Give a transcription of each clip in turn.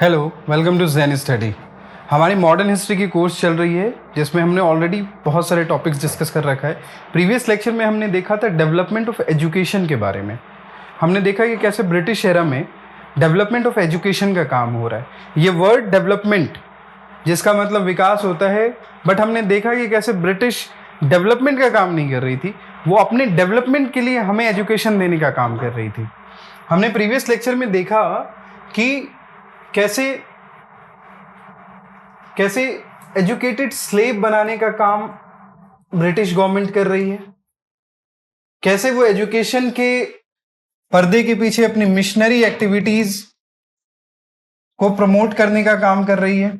Hello, welcome to Zen Study. हमारी modern history की course चल रही है जिसमें हमने ऑलरेडी बहुत सारे टॉपिक्स डिस्कस कर रखा है। प्रीवियस लेक्चर में हमने देखा था डेवलपमेंट ऑफ एजुकेशन के बारे में। हमने देखा कि कैसे ब्रिटिश एरा में डेवलपमेंट ऑफ एजुकेशन का काम हो रहा है। ये वर्ड डेवलपमेंट जिसका मतलब विकास होता है, बट हमने देखा कि कैसे ब्रिटिश डेवलपमेंट का काम नहीं कर रही थी, वो अपने डेवलपमेंट के लिए हमें एजुकेशन देने का काम कर रही थी। हमने प्रीवियस लेक्चर में देखा कि कैसे कैसे एजुकेटेड स्लेव बनाने का काम ब्रिटिश गवर्नमेंट कर रही है, कैसे वो एजुकेशन के पर्दे के पीछे अपनी मिशनरी एक्टिविटीज को प्रमोट करने का काम कर रही है।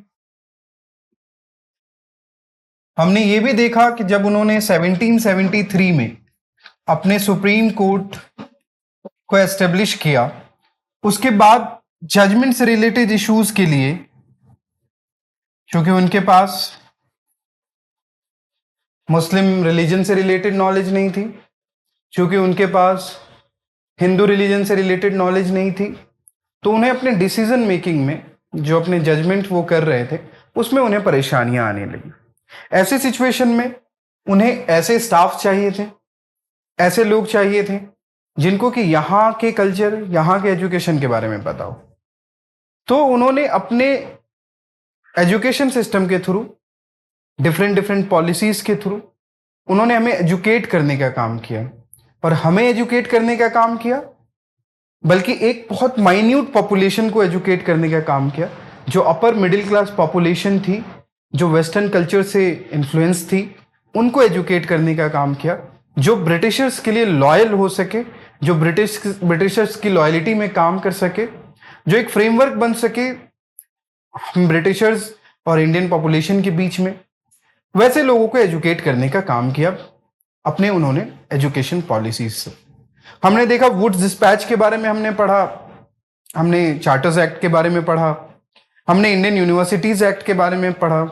हमने ये भी देखा कि जब उन्होंने 1773 में अपने सुप्रीम कोर्ट को एस्टेब्लिश किया, उसके बाद जजमेंट से रिलेटेड इश्यूज के लिए, क्योंकि उनके पास मुस्लिम रिलीजन से रिलेटेड नॉलेज नहीं थी, क्योंकि उनके पास हिंदू रिलीजन से रिलेटेड नॉलेज नहीं थी, तो उन्हें अपने डिसीजन मेकिंग में जो अपने जजमेंट वो कर रहे थे उसमें उन्हें परेशानियां आने लगी। ऐसे सिचुएशन में उन्हें ऐसे स्टाफ चाहिए थे, ऐसे लोग चाहिए थे जिनको कि यहाँ के कल्चर, यहाँ के एजुकेशन के बारे में पता हो। तो उन्होंने अपने एजुकेशन सिस्टम के थ्रू, डिफरेंट पॉलिसीज के थ्रू उन्होंने हमें एजुकेट करने का काम किया। और हमें एजुकेट करने का काम किया, बल्कि एक बहुत माइन्यूट पॉपुलेशन को एजुकेट करने का काम किया, जो अपर मिडिल क्लास पॉपुलेशन थी, जो वेस्टर्न कल्चर से इन्फ्लुएंस थी, उनको एजुकेट करने का काम किया, जो ब्रिटिशर्स के लिए लॉयल हो सके, जो ब्रिटिशर्स की लॉयलिटी में काम कर सके, जो एक फ्रेमवर्क बन सके ब्रिटिशर्स और इंडियन पॉपुलेशन के बीच में। वैसे लोगों को एजुकेट करने का काम किया अपने उन्होंने एजुकेशन पॉलिसीज से। हमने देखा वुड्स डिस्पैच के बारे में हमने पढ़ा, हमने चार्टर्स एक्ट के बारे में पढ़ा, हमने इंडियन यूनिवर्सिटीज एक्ट के बारे में पढ़ा।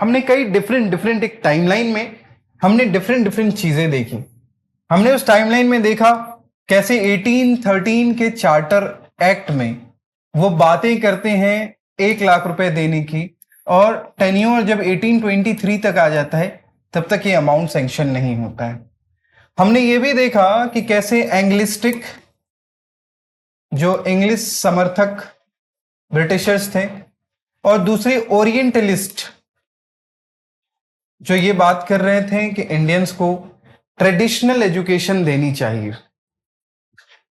हमने कई डिफरेंट एक टाइमलाइन में हमने डिफरेंट चीजें देखी। हमने उस टाइमलाइन में देखा कैसे 1813 के चार्टर एक्ट में वो बातें करते हैं 1 लाख रुपए देने की, और टेन्योर जब 1823 तक आ जाता है तब तक ये अमाउंट सैंक्शन नहीं होता है। हमने ये भी देखा कि कैसे एंग्लिस्टिक, जो इंग्लिश समर्थक ब्रिटिशर्स थे, और दूसरे ओरिएंटलिस्ट जो ये बात कर रहे थे कि इंडियंस को ट्रेडिशनल एजुकेशन देनी चाहिए।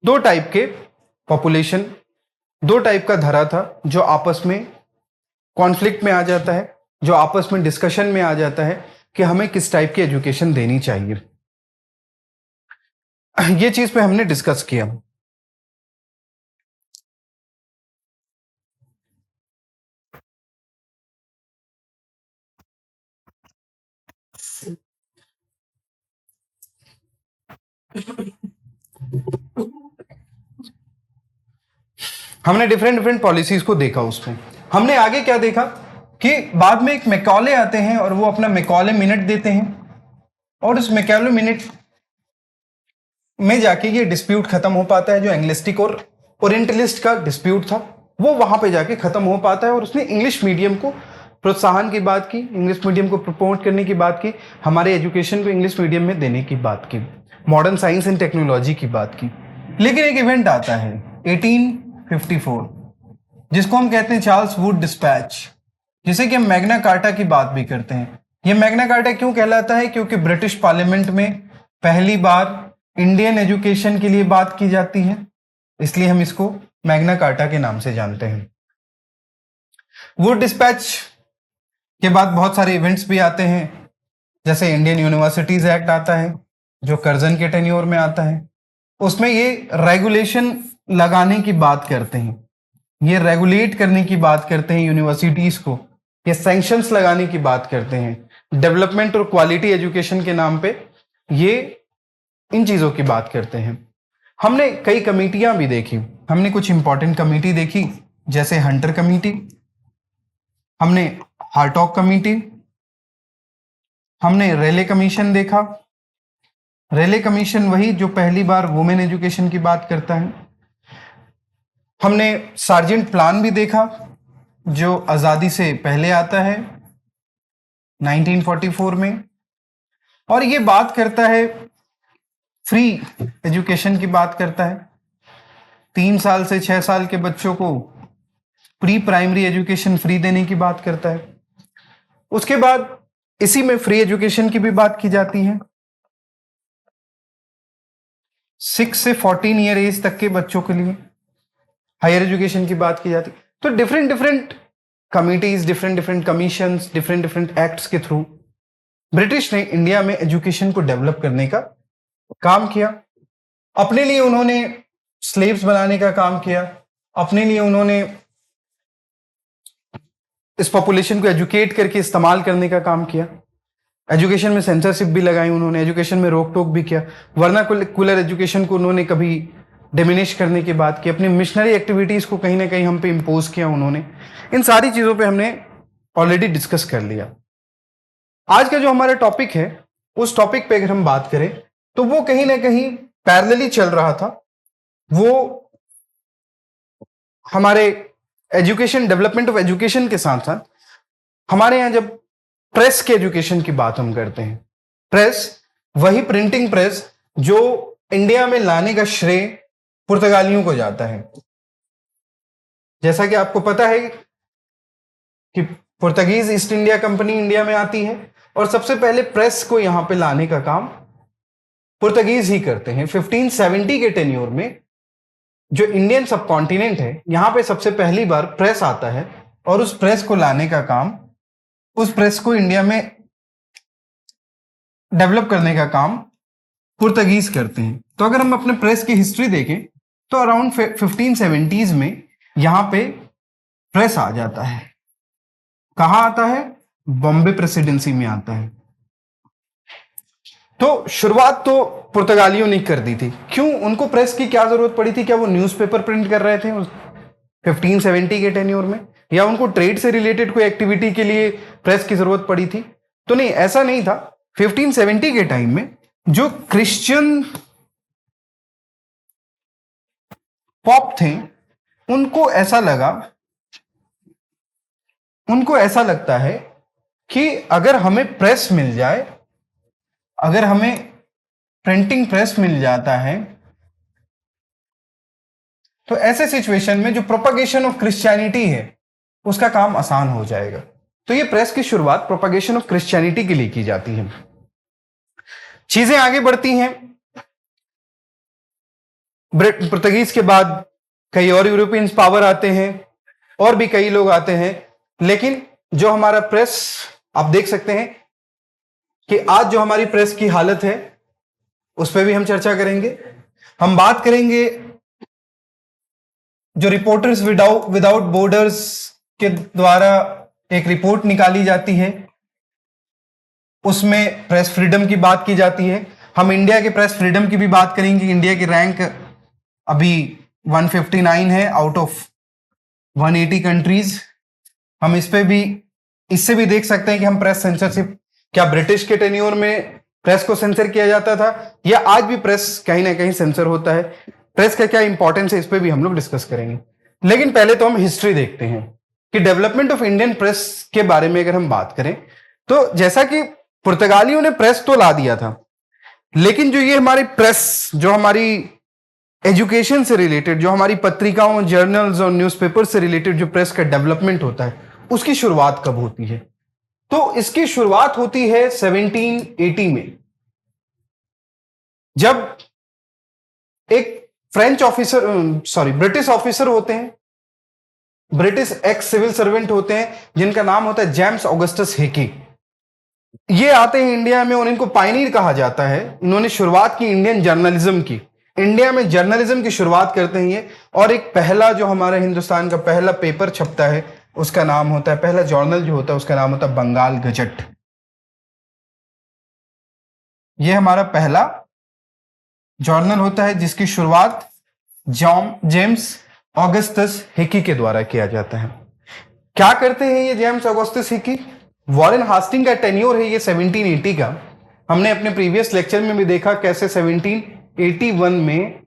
दो टाइप के पॉपुलेशन, दो टाइप का धरा था जो आपस में कॉन्फ्लिक्ट में आ जाता है, जो आपस में डिस्कशन में आ जाता है कि हमें किस टाइप की एजुकेशन देनी चाहिए। ये चीज पे हमने डिस्कस किया। हमने डिफरेंट पॉलिसीज को देखा। उसमें हमने आगे क्या देखा कि बाद में एक मैकॉले आते हैं और वो अपना मैकॉले मिनट देते हैं, और उस मैकॉले मिनट में जाके ये डिस्प्यूट खत्म हो पाता है। जो एंग्लिस्टिक और ओरिएंटलिस्ट का डिस्प्यूट था वो वहां पे जाके खत्म हो पाता है, और उसने इंग्लिश मीडियम को प्रोत्साहन की बात की, इंग्लिश मीडियम को प्रमोट करने की बात की, हमारे एजुकेशन को इंग्लिश मीडियम में देने की बात की, मॉडर्न साइंस एंड टेक्नोलॉजी की बात की। लेकिन एक इवेंट आता है 1854, जिसको हम कहते हैं चार्ल्स वुड डिस्पैच, जिसे कि हम मैग्ना कार्टा की बात भी करते हैं। ये मैग्ना कार्टा क्यों कहलाता है? क्योंकि ब्रिटिश पार्लियामेंट में पहली बार इंडियन एजुकेशन के लिए बात की जाती है, इसलिए हम इसको मैग्ना कार्टा के नाम से जानते हैं। वुड डिस्पैच के बाद बहुत सारे इवेंट्स भी आते हैं, जैसे इंडियन यूनिवर्सिटीज एक्ट आता है जो कर्जन के टेन्योर में आता है। उसमें ये रेगुलेशन लगाने की बात करते हैं, ये रेगुलेट करने की बात करते हैं यूनिवर्सिटीज को, ये सैंक्शंस लगाने की बात करते हैं, डेवलपमेंट और क्वालिटी एजुकेशन के नाम पे ये इन चीजों की बात करते हैं। हमने कई कमेटियां भी देखी। हमने कुछ इंपॉर्टेंट कमेटी देखी, जैसे हंटर कमेटी, हमने हार्टॉग कमेटी, हमने रेले कमीशन देखा। रेले कमीशन वही जो पहली बार वुमेन एजुकेशन की बात करता है। हमने सार्जेंट प्लान भी देखा जो आज़ादी से पहले आता है 1944 में, और ये बात करता है फ्री एजुकेशन की बात करता है। 3 साल से 6 साल के बच्चों को प्री प्राइमरी एजुकेशन फ्री देने की बात करता है। उसके बाद इसी में फ्री एजुकेशन की भी बात की जाती है। 6 से 14 ईयर एज तक के बच्चों के लिए हायर एजुकेशन की बात की जाती है। तो different different committees, different different commissions, different different acts के थ्रू ब्रिटिश ने इंडिया में एजुकेशन को डेवलप करने का काम किया। अपने लिए उन्होंने स्लेव्स बनाने का काम किया, अपने लिए उन्होंने इस पॉपुलेशन को एजुकेट करके इस्तेमाल करने का काम किया। एजुकेशन में सेंसरशिप भी लगाई उन्होंने, एजुकेशन में रोक टोक भी किया, वर्नाकुलर एजुकेशन को उन्होंने कभी डिमिनिश करने की बात की, अपनी मिशनरी एक्टिविटीज को कहीं ना कहीं हम पे इम्पोज किया उन्होंने। इन सारी चीजों पे हमने ऑलरेडी डिस्कस कर लिया। आज का जो हमारा टॉपिक है, उस टॉपिक पे अगर हम बात करें तो वो कहीं ना कहीं पैरेलली चल रहा था। वो हमारे एजुकेशन, डेवलपमेंट ऑफ एजुकेशन के साथ साथ हमारे यहां जब प्रेस के एजुकेशन की बात हम करते हैं, प्रेस, वही प्रिंटिंग प्रेस जो इंडिया में लाने का श्रेय पुर्तगालियों को जाता है। जैसा कि आपको पता है कि Portuguese east India company India में आती है और सबसे पहले प्रेस को यहां पे लाने का काम पुर्तगीज ही करते हैं। 1570 के टेन्योर में जो इंडियन सब कॉन्टिनेंट है, यहां पे सबसे पहली बार प्रेस आता है और उस प्रेस को लाने का काम, उस प्रेस को इंडिया में डेवलप करने का काम पुर्तगीज करते हैं। तो अगर हम अपने प्रेस की हिस्ट्री देखें तो अराउंड 1570s में यहां पे प्रेस आ जाता है। कहां आता है? बॉम्बे प्रेसिडेंसी में आता है। तो शुरुआत तो पुर्तगालियों ने कर दी थी। क्यों? उनको प्रेस की क्या जरूरत पड़ी थी? क्या वो न्यूज़पेपर प्रिंट कर रहे थे उस 1570 के टेन्योर में, या उनको ट्रेड से रिलेटेड कोई एक्टिविटी के लिए प्रेस की जरूरत पड़ी थी? तो नहीं, ऐसा नहीं था। 1570 के टाइम में जो क्रिश्चियन पॉप थे, उनको ऐसा लगता है कि अगर हमें प्रेस मिल जाए, अगर हमें प्रिंटिंग प्रेस मिल जाता है, तो ऐसे सिचुएशन में जो प्रोपगेशन ऑफ क्रिश्चियनिटी है उसका काम आसान हो जाएगा। तो ये प्रेस की शुरुआत प्रोपगेशन ऑफ क्रिश्चियनिटी के लिए की जाती है। चीजें आगे बढ़ती हैं। पुर्तगीज के बाद कई और यूरोपियंस पावर आते हैं और भी कई लोग आते हैं, लेकिन जो हमारा प्रेस, आप देख सकते हैं कि आज जो हमारी प्रेस की हालत है उस पर भी हम चर्चा करेंगे। हम बात करेंगे जो रिपोर्टर्स विदाउट बॉर्डर्स के द्वारा एक रिपोर्ट निकाली जाती है, उसमें प्रेस फ्रीडम की बात की जाती है। हम इंडिया के प्रेस फ्रीडम की भी बात करेंगे। इंडिया की रैंक अभी 159 है आउट ऑफ 180 कंट्रीज। हम इससे भी देख सकते हैं कि हम प्रेस सेंसरशिप, क्या ब्रिटिश के टेन्योर में प्रेस को सेंसर किया जाता था या आज भी प्रेस कहीं ना कहीं सेंसर होता है? प्रेस का क्या इंपॉर्टेंस है, इस पे भी हम लोग डिस्कस करेंगे। लेकिन पहले तो हम हिस्ट्री देखते हैं कि डेवलपमेंट ऑफ इंडियन प्रेस के बारे में अगर हम बात करें तो जैसा कि पुर्तगालियों ने प्रेस तो ला दिया था, लेकिन जो ये हमारी प्रेस, जो हमारी एजुकेशन से रिलेटेड, जो हमारी पत्रिकाओं, जर्नल्स और न्यूज़पेपर से रिलेटेड जो प्रेस का डेवलपमेंट होता है, उसकी शुरुआत कब होती है? तो इसकी शुरुआत होती है 1780 में, जब एक ब्रिटिश ऑफिसर होते हैं, ब्रिटिश एक्स सिविल सर्वेंट होते हैं, जिनका नाम होता है जेम्स ऑगस्टस हिकी। ये आते हैं इंडिया में और इनको पायनियर कहा जाता है। इन्होंने शुरुआत की इंडियन जर्नलिज्म की, इंडिया में जर्नलिज्म की शुरुआत करते हैं ये। और एक पहला जो हमारा हिंदुस्तान का पहला पेपर छपता है उसका नाम होता है, पहला जर्नल जो होता है उसका नाम होता है बंगाल गजट। ये हमारा पहला जर्नल होता है जिसकी शुरुआत जेम्स ऑगस्टस हिकी के द्वारा किया जाता है। क्या करते हैं ये James Augustus Hicky? Warren Hasting का टेन्योर है ये 1780 का। हमने अपने प्रीवियस लेक्चर में भी देखा कैसे 1781 में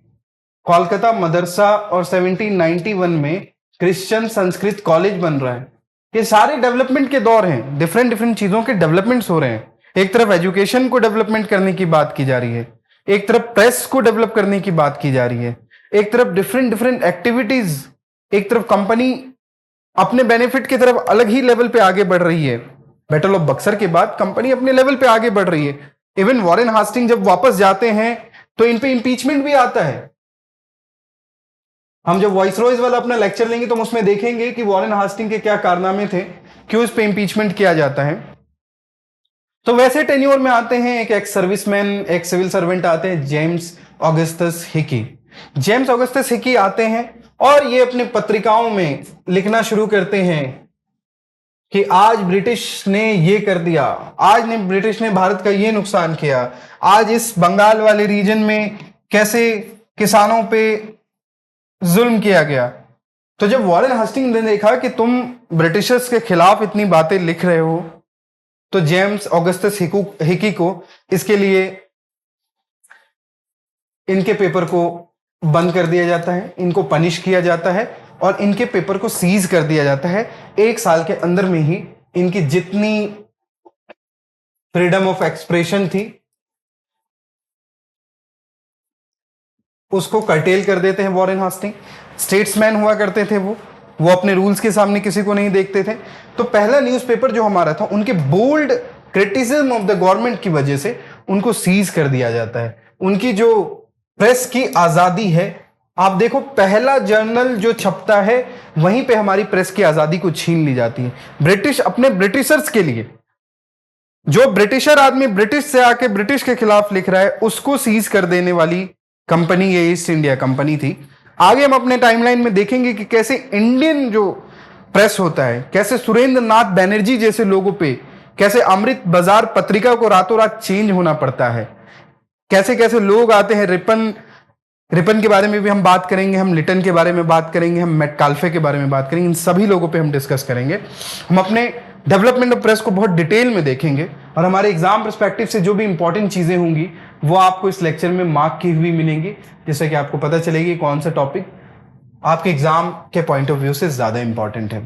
कोलकाता मदरसा और 1791 में क्रिश्चियन संस्कृत कॉलेज बन रहा है। ये सारे डेवलपमेंट के दौर हैं, डिफरेंट डिफरेंट चीजों के डेवलपमेंट्स हो रहे हैं। एक तरफ एजुकेशन को डेवलपमेंट करने की बात की जा रही है, एक तरफ प्रेस को डेवलप करने की बात की जा रही है, एक तरफ डिफरेंट डिफरेंट एक्टिविटीज, एक तरफ कंपनी अपने बेनिफिट की तरफ अलग ही लेवल पे आगे बढ़ रही है। बैटल ऑफ बक्सर के बाद कंपनी अपने लेवल पे आगे बढ़ रही है। इवन वॉरेन हास्टिंग जब वापस जाते हैं तो इन पे इंपीचमेंट भी आता है। हम जब वॉइस रॉयज वाला अपना लेक्चर लेंगे तो हम उसमें देखेंगे कि वॉरेन हास्टिंग के क्या कारनामे थे, क्यों इस पे इंपीचमेंट किया जाता है। तो वैसे टेन्योर में आते हैं एक एक्स सर्विसमैन, एक सिविल सर्वेंट आते हैं, James Augustus Hicky. James Augustus Hicky आते हैं और ये अपने पत्रिकाओं में लिखना शुरू करते हैं कि आज ब्रिटिश ने ये कर दिया, आज ने ब्रिटिश ने भारत का ये नुकसान किया, आज इस बंगाल वाले रीजन में कैसे किसानों पे जुल्म किया गया। तो जब वॉरेन हास्टिंग ने देखा कि तुम ब्रिटिशर्स के खिलाफ इतनी बातें लिख रहे हो, तो जेम्स ऑगस्टस हिकी को इसके लिए इनके पेपर को बंद कर दिया जाता है, इनको पनिश किया जाता है और इनके पेपर को सीज कर दिया जाता है। 1 साल के अंदर में ही इनकी जितनी फ्रीडम ऑफ एक्सप्रेशन थी उसको कर्टेल कर देते हैं वॉरेन हास्टिंग। स्टेट्समैन हुआ करते थे वो अपने रूल्स के सामने किसी को नहीं देखते थे। तो पहला न्यूज़पेपर जो हमारा था, उनके bold criticism of the government की वजह से उनको सीज कर दिया जाता है। उनकी जो प्रेस की आजादी है, आप देखो पहला जर्नल जो छपता है वहीं पे हमारी प्रेस की आजादी को छीन ली जाती है। ब्रिटिश अपने ब्रिटिशर्स के लिए, जो ब्रिटिशर आदमी ब्रिटिश से आके ब्रिटिश के खिलाफ लिख रहा है उसको सीज कर देने वाली कंपनी ये ईस्ट इंडिया कंपनी थी। आगे हम अपने टाइमलाइन में देखेंगे कि कैसे इंडियन जो प्रेस होता है, कैसे सुरेंद्र नाथ बैनर्जी जैसे लोगों पे, कैसे अमृत बाजार पत्रिका को रातों रात चेंज होना पड़ता है, कैसे कैसे लोग आते हैं। रिपन के बारे में भी हम बात करेंगे, हम लिटन के बारे में बात करेंगे, हम मेटकाल्फे के बारे में बात करेंगे, इन सभी लोगों पे हम डिस्कस करेंगे। हम अपने डेवलपमेंट ऑफ प्रेस को बहुत डिटेल में देखेंगे और हमारे एग्जाम पर्सपेक्टिव से जो भी इंपॉर्टेंट चीजें होंगी वो आपको इस लेक्चर में मार्क की हुई मिलेंगी, जिससे कि आपको पता चलेगी कौन सा टॉपिक आपके एग्जाम के पॉइंट ऑफ व्यू से ज्यादा इंपॉर्टेंट है।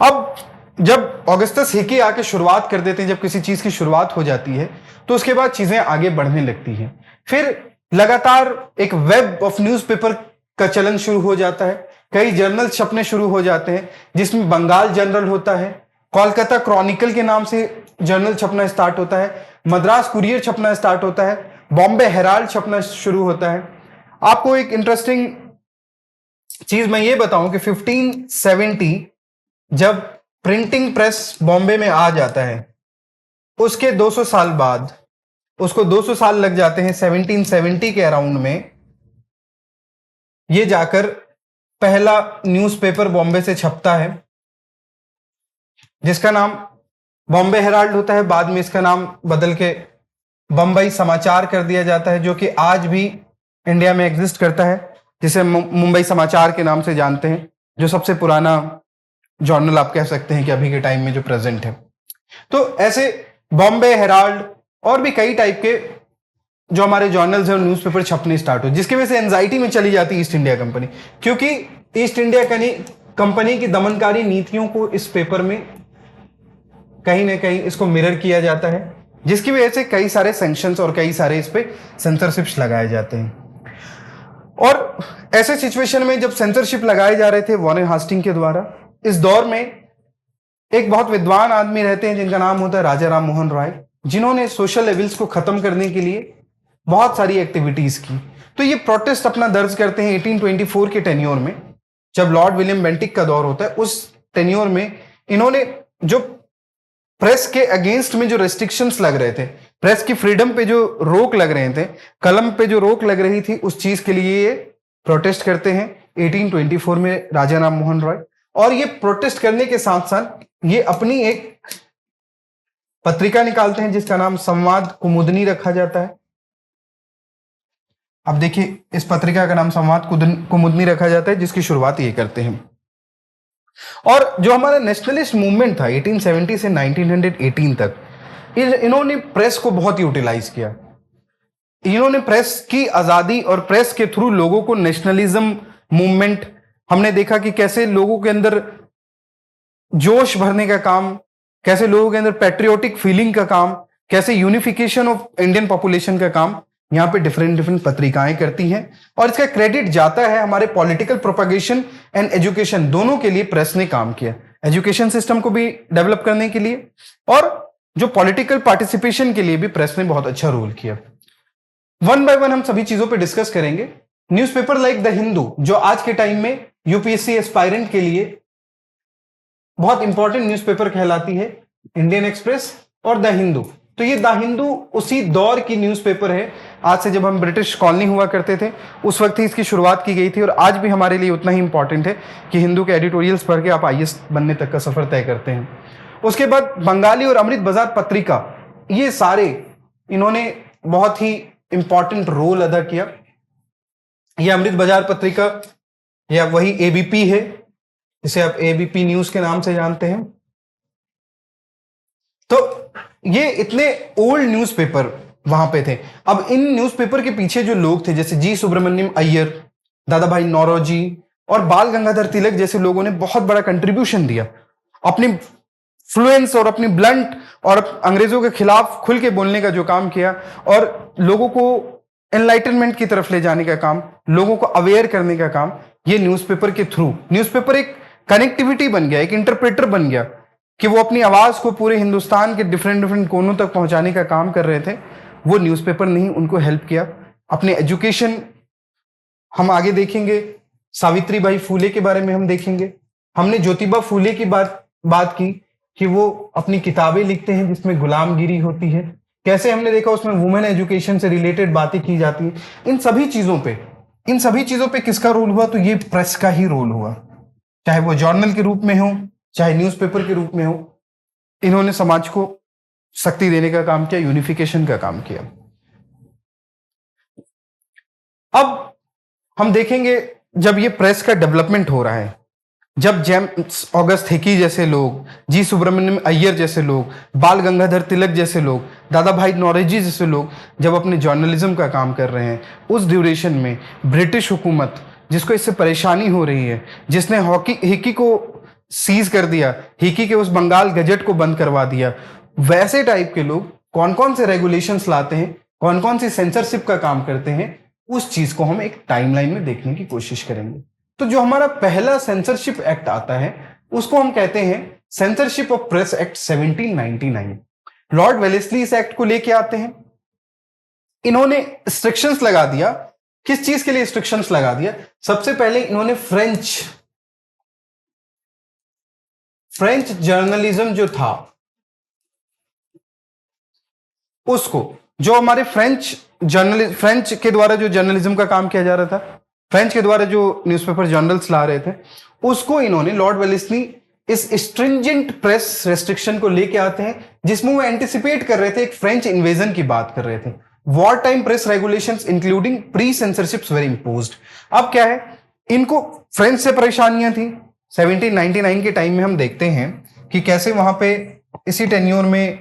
अब जब ऑगस्टस हिकी आके शुरुआत कर देते हैं, जब किसी चीज की शुरुआत हो जाती है तो उसके बाद चीजें आगे बढ़ने लगती हैं। फिर लगातार एक वेब ऑफ न्यूज़पेपर का चलन शुरू हो जाता है, कई जर्नल छपने शुरू हो जाते हैं, जिसमें बंगाल जनरल होता है, कोलकाता क्रॉनिकल के नाम से जर्नल छपना स्टार्ट होता है, मद्रास कुरियर छपना स्टार्ट होता है, बॉम्बे हेराल्ड छपना शुरू होता है। आपको एक इंटरेस्टिंग चीज मैं ये बताऊं कि 1570 जब प्रिंटिंग प्रेस बॉम्बे में आ जाता है, उसके 200 साल बाद, उसको 200 साल लग जाते हैं, 1770 के अराउंड में ये जाकर पहला न्यूज़पेपर बॉम्बे से छपता है जिसका नाम बॉम्बे हेराल्ड होता है। बाद में इसका नाम बदल के बंबई समाचार कर दिया जाता है, जो कि आज भी इंडिया में एग्जिस्ट करता है, जिसे मुंबई समाचार के नाम से जानते हैं, जो सबसे पुराना जर्नल आप कह सकते हैं कि अभी के टाइम में जो प्रेजेंट है। तो ऐसे बॉम्बे हेराल्ड और भी कई टाइप के जो हमारे जर्नल्स और न्यूज़पेपर छपने स्टार्ट हो, जिसकी वजह से एंजाइटी में चली जाती है ईस्ट इंडिया कंपनी, क्योंकि ईस्ट इंडिया कंपनी की दमनकारी नीतियों को इस पेपर में कहीं ना कहीं इसको मिरर किया जाता है, जिसकी वजह से कई सारे सैंक्शंस और कई सारे इस पे सेंसरशिप्स लगाए जाते हैं। और ऐसे सिचुएशन में जब सेंसरशिप लगाए जा रहे थे वॉरेन हास्टिंग के द्वारा, इस दौर में एक बहुत विद्वान आदमी रहते हैं जिनका नाम होता है राजा राम मोहन राय, जिन्होंने सोशल एविल्स को खत्म करने के लिए बहुत सारी एक्टिविटीज की। तो ये प्रोटेस्ट अपना दर्ज करते हैं 1824 के टेन्योर में, जब लॉर्ड विलियम बेंटिक का दौर होता है। उस टेन्योर में इन्होंने जो प्रेस के अगेंस्ट में जो रेस्ट्रिक्शंस लग रहे थे, प्रेस की फ्रीडम पे जो रोक लग रहे थे, कलम पे जो रोक लग रही थी, उस चीज के लिए ये प्रोटेस्ट करते हैं 1824 में राजा राम मोहन रॉय। और ये प्रोटेस्ट करने के साथ साथ ये अपनी एक पत्रिका निकालते हैं जिसका नाम संवाद कुमुदनी रखा जाता है। अब देखिए, इस पत्रिका का नाम संवाद कुमुदनी रखा जाता है, जिसकी शुरुआत ये करते हैं। और जो हमारा नेशनलिस्ट मूवमेंट था 1870 से 1918 तक, इन्होंने प्रेस को बहुत यूटिलाइज किया। इन्होंने प्रेस की आजादी और प्रेस के थ्रू लोगों को नेशनलिज्म मूवमेंट, हमने देखा कि कैसे लोगों के अंदर जोश भरने का काम, कैसे लोगों के अंदर पैट्रियोटिक फीलिंग का काम, कैसे यूनिफिकेशन ऑफ इंडियन पॉपुलेशन का काम यहाँ पे डिफरेंट डिफरेंट पत्रिकाएं करती हैं। और इसका क्रेडिट जाता है हमारे पॉलिटिकल प्रोपगेशन एंड एजुकेशन दोनों के लिए प्रेस ने काम किया, एजुकेशन सिस्टम को भी डेवलप करने के लिए और जो पॉलिटिकल पार्टिसिपेशन के लिए भी प्रेस ने बहुत अच्छा रोल किया। वन बाय वन हम सभी चीजों पे डिस्कस करेंगे। न्यूज़पेपर लाइक द हिंदू, जो आज के टाइम में यूपीएससी एस्पायरेंट के लिए बहुत इंपॉर्टेंट न्यूज़पेपर कहलाती है, इंडियन एक्सप्रेस और द हिंदू। तो ये द हिंदू उसी दौर की न्यूज़पेपर है, आज से जब हम ब्रिटिश कॉलोनी हुआ करते थे उस वक्त ही इसकी शुरुआत की गई थी और आज भी हमारे लिए उतना ही इंपॉर्टेंट है कि हिंदू के एडिटोरियल्स पढ़ के आप आईएएस बनने तक का सफर तय करते हैं। उसके बाद बंगाली और अमृत बाजार पत्रिका, ये सारे इन्होंने बहुत ही इंपॉर्टेंट रोल अदा किया। ये अमृत बाजार पत्रिका या वही एबीपी है जिसे आप एबीपी न्यूज के नाम से जानते हैं। तो ये इतने ओल्ड न्यूज़पेपर वहां पे थे। अब इन न्यूज़पेपर के पीछे जो लोग थे जैसे जी सुब्रमण्यम अय्यर, दादा भाई नौरोजी और बाल गंगाधर तिलक जैसे लोगों ने बहुत बड़ा कंट्रीब्यूशन दिया, अपनी फ्लुएंस और अपनी ब्लंट और अंग्रेजों के खिलाफ खुल के बोलने का जो काम किया और लोगों को एनलाइटनमेंट की तरफ ले जाने का काम, लोगों को अवेयर करने का काम, ये न्यूज़पेपर के थ्रू, न्यूज़पेपर एक कनेक्टिविटी बन गया, एक इंटरप्रेटर बन गया कि वो अपनी आवाज को पूरे हिंदुस्तान के डिफरेंट डिफरेंट कोनों तक पहुंचाने का काम कर रहे थे। वो न्यूज़पेपर ने ही उनको हेल्प किया। अपने एजुकेशन हम आगे देखेंगे, सावित्रीबाई फूले के बारे में हम देखेंगे। हमने ज्योतिबा फूले की बात की कि वो अपनी किताबें लिखते हैं जिसमें गुलामगिरी होती है, कैसे हमने देखा उसमें वुमेन एजुकेशन से रिलेटेड बातें की जाती है। इन सभी चीजों पे किसका रोल हुआ? तो ये प्रेस का ही रोल हुआ, चाहे वो जर्नल के रूप में हो चाहे न्यूज़पेपर के रूप में हो। इन्होंने समाज को शक्ति देने का काम किया, यूनिफिकेशन का काम किया। अब हम देखेंगे जब ये प्रेस का डेवलपमेंट हो रहा है, जब जेम्स ऑगस्ट हिकी जैसे लोग, जी सुब्रमण्यम अय्यर जैसे लोग, बाल गंगाधर तिलक जैसे लोग, दादा भाई नौरोजी जैसे लोग जब अपने जर्नलिज्म का काम कर रहे हैं, उस ड्यूरेशन में ब्रिटिश हुकूमत जिसको इससे परेशानी हो रही है, जिसने हिकी को सीज कर दिया, हिकी के उस बंगाल गजट को बंद करवा दिया, वैसे टाइप के लोग कौन कौन से रेगुलेशंस लाते हैं, कौन कौन सी सेंसरशिप का काम करते हैं, उस चीज को हम एक टाइमलाइन में देखने की कोशिश करेंगे। तो जो हमारा पहला सेंसरशिप एक्ट आता है उसको हम कहते हैं censorship of press act 1799। Lord Wellesley इस एक्ट को लेके आते हैं। इन्होंने रिस्ट्रिक्शंस लगा दिया। किस चीज के लिए रिस्ट्रिक्शंस लगा दिया? सबसे पहले इन्होंने फ्रेंच जर्नलिज्म जो था उसको, जो हमारे फ्रेंच के द्वारा जो जर्नलिज्म का काम किया जा रहा था, फ्रेंच के द्वारा जो न्यूज़पेपर जर्नल्स ला रहे थे, उसको इन्होंने लॉर्ड वेलेस्ली इस स्ट्रिंजेंट प्रेस रेस्ट्रिक्शन को लेके आते हैं जिसमें वो एंटिसिपेट कर रहे थे, एक फ्रेंच इन्वेजन की बात कर रहे थे। War time press regulations including pre censorships were imposed. अब क्या है, इनको फ्रेंच से परेशानियां थी। 1799 के टाइम में हम देखते हैं कि कैसे वहां पे इसी टेन्योर में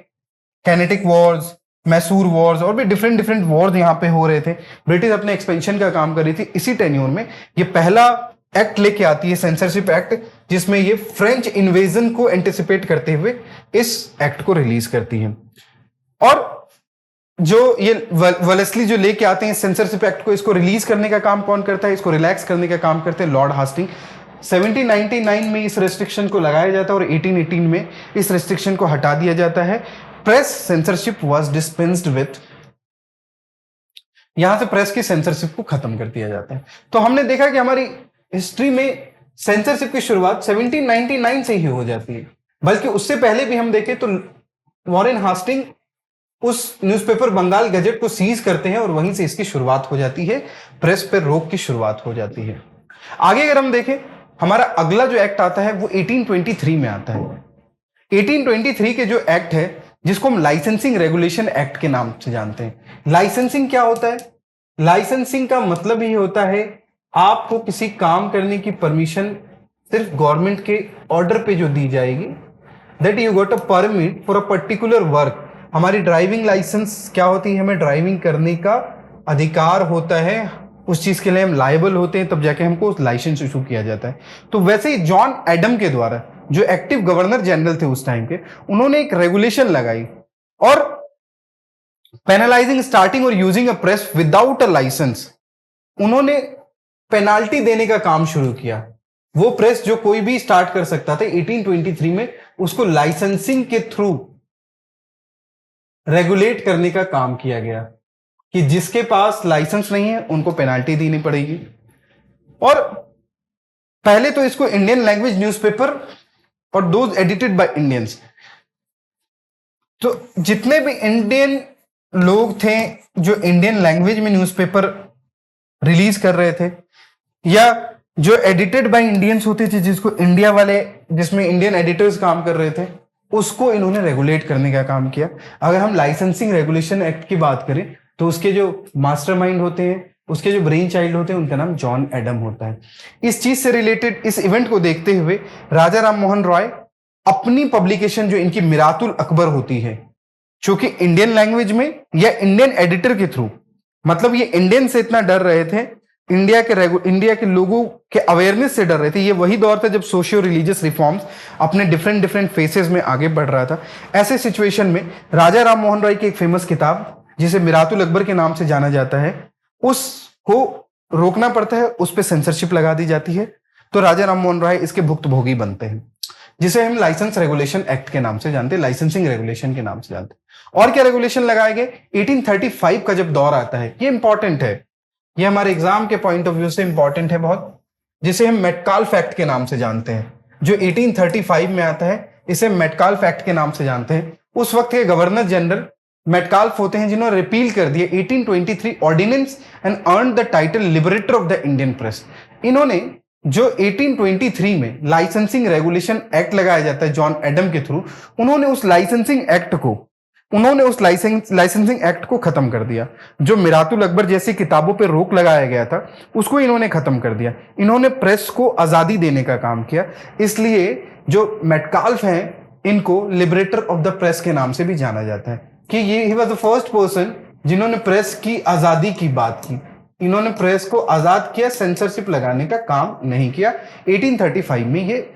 कैनेटिक वॉर्स, मैसूर वॉर्स और भी डिफरेंट वॉर्स यहाँ पे हो रहे थे। ब्रिटिश अपने एक्सपेंशन का काम कर रही थी। इसी टेन्योर में ये पहला एक्ट लेके आती है, सेंसरशिप एक्ट, जिसमें ये फ्रेंच इन्वेजन को एंटिसिपेट करते हुए इस एक्ट को रिलीज करती है। और जो ये वेलेस्ली जो लेके आते हैं सेंसरशिप एक्ट को, इसको रिलीज करने का काम कौन करता है? इसको रिलैक्स करने का काम करते हैं लॉर्ड हास्टिंग। 1799 में इस रेस्ट्रिक्शन को लगाया जाता है और 1818 में इस रेस्ट्रिक्शन को हटा दिया जाता है। Press censorship was dispensed with, यहां से प्रेस की सेंसरशिप को खत्म कर दिया जाता है। तो हमने देखा कि हमारी हिस्ट्री में सेंसरशिप की शुरुआत 1799 से ही हो जाती है, बल्कि उससे पहले भी हम देखें तो वॉरेन हास्टिंग उस न्यूज़पेपर बंगाल गजट को सीज करते हैं और वहीं से इसकी शुरुआत हो जाती है, प्रेस पर रोक की शुरुआत हो जाती है। आगे अगर हम देखें, हमारा अगला जो एक्ट आता है वो 1823 में आता है। 1823 के जो एक्ट है जिसको हम लाइसेंसिंग रेगुलेशन एक्ट के नाम से जानते हैं। लाइसेंसिंग क्या होता है? लाइसेंसिंग का मतलब ही होता है आपको किसी काम करने की परमिशन सिर्फ गवर्नमेंट के ऑर्डर पे जो दी जाएगी, that you got a permit for a particular work. हमारी ड्राइविंग लाइसेंस क्या होती है? हमें ड्राइविंग करने का अधिकार होता है, उस चीज के लिए हम लायबल होते हैं, तब जाके हमको लाइसेंस इशू किया जाता है। तो वैसे ही जॉन एडम के द्वारा, जो एक्टिव गवर्नर जनरल थे उस टाइम के, उन्होंने एक रेगुलेशन लगाई और पेनलाइजिंग स्टार्टिंग और using a press without a licence, उन्होंने पेनाल्टी देने का काम शुरू किया। वो प्रेस जो कोई भी स्टार्ट कर सकता था 1823 में, उसको लाइसेंसिंग के थ्रू रेगुलेट करने का काम किया गया कि जिसके पास लाइसेंस नहीं है उनको पेनाल्टी देनी पड़ेगी। और पहले तो इसको इंडियन लैंग्वेज न्यूज़पेपर और दोज एडिटेड बाय इंडियंस, तो जितने भी इंडियन लोग थे जो इंडियन लैंग्वेज में न्यूज़पेपर रिलीज कर रहे थे, या जो एडिटेड बाय इंडियंस होते थे, जिसको इंडिया वाले, जिसमें इंडियन एडिटर्स काम कर रहे थे, उसको इन्होंने रेगुलेट करने का काम किया। अगर हम लाइसेंसिंग रेगुलेशन एक्ट की बात करें तो उसके जो मास्टरमाइंड होते हैं, उसके जो ब्रेन चाइल्ड होते हैं, उनका नाम जॉन एडम होता है। इस चीज से रिलेटेड इस इवेंट को देखते हुए राजा राम मोहन रॉय अपनी पब्लिकेशन जो इनकी मिरातुल अकबर होती है, चूंकि इंडियन लैंग्वेज में या इंडियन एडिटर के थ्रू, मतलब ये इंडियन से इतना डर रहे थे, इंडिया के लोगों के अवेयरनेस से डर रहे थे। ये वही दौर था जब सोशियो रिलीजियस रिफॉर्म्स अपने डिफरेंट फेसेस में आगे बढ़ रहा था। ऐसे सिचुएशन में राजा राम मोहन रॉय की एक फेमस किताब जिसे मिरातुल अकबर के नाम से जाना जाता है, उसको रोकना पड़ता है, उस पर सेंसरशिप लगा दी जाती है। तो राजा राम मोहन रॉय इसके भुक्तभोगी बनते हैं, जिसे हम लाइसेंस रेगुलेशन एक्ट के नाम से जानते हैं, लाइसेंसिंग रेगुलेशन के नाम से जानते हैं। और क्या रेगुलेशन लगाए गए? 1835 का जब दौर आता है, ये इंपॉर्टेंट है, ये हमारे एग्जाम के पॉइंट ऑफ व्यू से इंपॉर्टेंट है बहुत, जिसे हम मेटकाल्फ एक्ट के नाम से जानते हैं, जो 1835 में आता है, इसे मेटकाल्फ एक्ट के नाम से जानते हैं। उस वक्त के गवर्नर जनरल मेटकाल्फ होते हैं, जिन्होंने रिपील कर दिया 1823 ordinance and earn the title liberator of the Indian press. इन्होंने जो 1823 में लाइसेंसिंग रेगुलेशन एक्ट लगाया जाता है जॉन एडम के थ्रू, उन्होंने उस लाइसेंसिंग एक्ट को खत्म कर दिया। जो मिरातुल अकबर जैसी किताबों पर रोक लगाया गया था, उसको इन्होंने खत्म कर दिया। इन्होंने प्रेस को आजादी देने का काम किया। इसलिए जो मेटकाल्फ हैं, इनको लिबरेटर ऑफ द प्रेस के नाम से भी जाना जाता है, कि ये he was the first person जिन्होंने प्रेस की आजादी की बात की। इन्होंने प्रेस को आजाद किया, सेंसरशिप लगाने का काम नहीं किया। 1835 में ये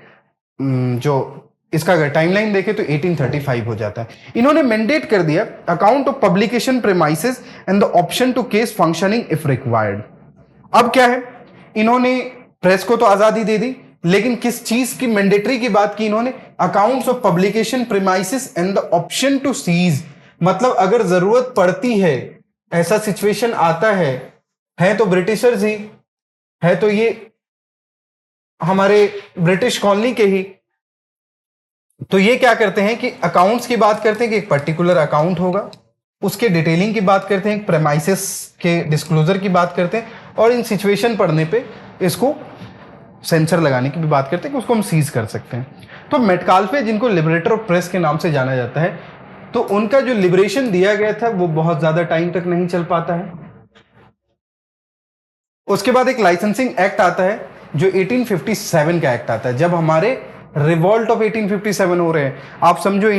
जो इसका अगर टाइमलाइन देखें तो 1835 हो जाता है। इन्होंने मैंडेट कर दिया account of publication premises and the option to cease functioning if required. अब क्या है, इन्होंने प्रेस को तो आजादी दे दी, लेकिन किस चीज की मैंडेटरी की बात की इन्होंने? Accounts of publication premises and the option to cease. मतलब अगर जरूरत पड़ती है, ऐसा सिचुएशन आता है तो ब्रिटिशर्स ही है, तो ये हमारे ब्रिटिश कॉलोनी के ही, तो ये क्या करते हैं कि अकाउंट्स की बात करते हैं कि एक पर्टिकुलर अकाउंट होगा, उसके डिटेलिंग की बात करते हैं, प्रेमाइसेस के डिस्क्लोजर की बात करते हैं, और इन सिचुएशन पड़ने पे इसको सेंसर लगाने की भी बात करते हैं कि उसको हम सीज कर सकते हैं। तो मेटकाल्फे, जिनको लिबरेटर ऑफ प्रेस के नाम से जाना जाता है, तो उनका जो लिबरेशन दिया गया था वो बहुत ज्यादा टाइम तक नहीं चल पाता है। उसके बाद एक लाइसेंसिंग एक्ट आता है, जो 1857 का एक्ट आता है, जब हमारे रिवॉल्ट ऑफ 1857 हो रहे हैं। आप समझो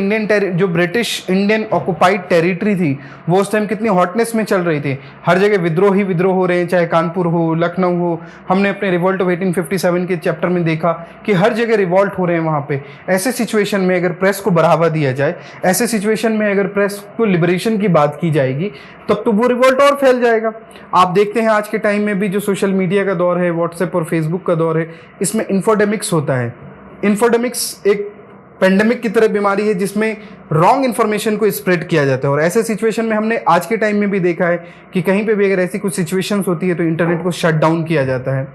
जो ब्रिटिश इंडियन ऑक्युपाइड टेरिटरी थी, वो उस टाइम कितनी हॉटनेस में चल रही थी। हर जगह विद्रोह ही विद्रोह हो रहे हैं, चाहे कानपुर हो, लखनऊ हो। हमने अपने रिवॉल्ट ऑफ 1857 के चैप्टर में देखा कि हर जगह रिवॉल्ट हो रहे हैं वहाँ पे। ऐसे सिचुएशन में अगर प्रेस को बढ़ावा दिया जाए, ऐसे सिचुएशन में अगर प्रेस को लिबरेशन की बात की जाएगी, तब तो वो रिवॉल्ट और फैल जाएगा। आप देखते हैं आज के टाइम में भी जो सोशल मीडिया का दौर है, व्हाट्सएप और फेसबुक का दौर है, इसमें इन्फोडेमिक्स होता है। इन्फोडेमिक्स एक पेंडेमिक की तरह बीमारी है, जिसमें रॉन्ग इन्फॉर्मेशन को स्प्रेड किया जाता है। और ऐसे सिचुएशन में हमने आज के टाइम में भी देखा है कि कहीं पे भी अगर ऐसी कुछ सिचुएशंस होती है तो इंटरनेट को शट डाउन किया जाता है,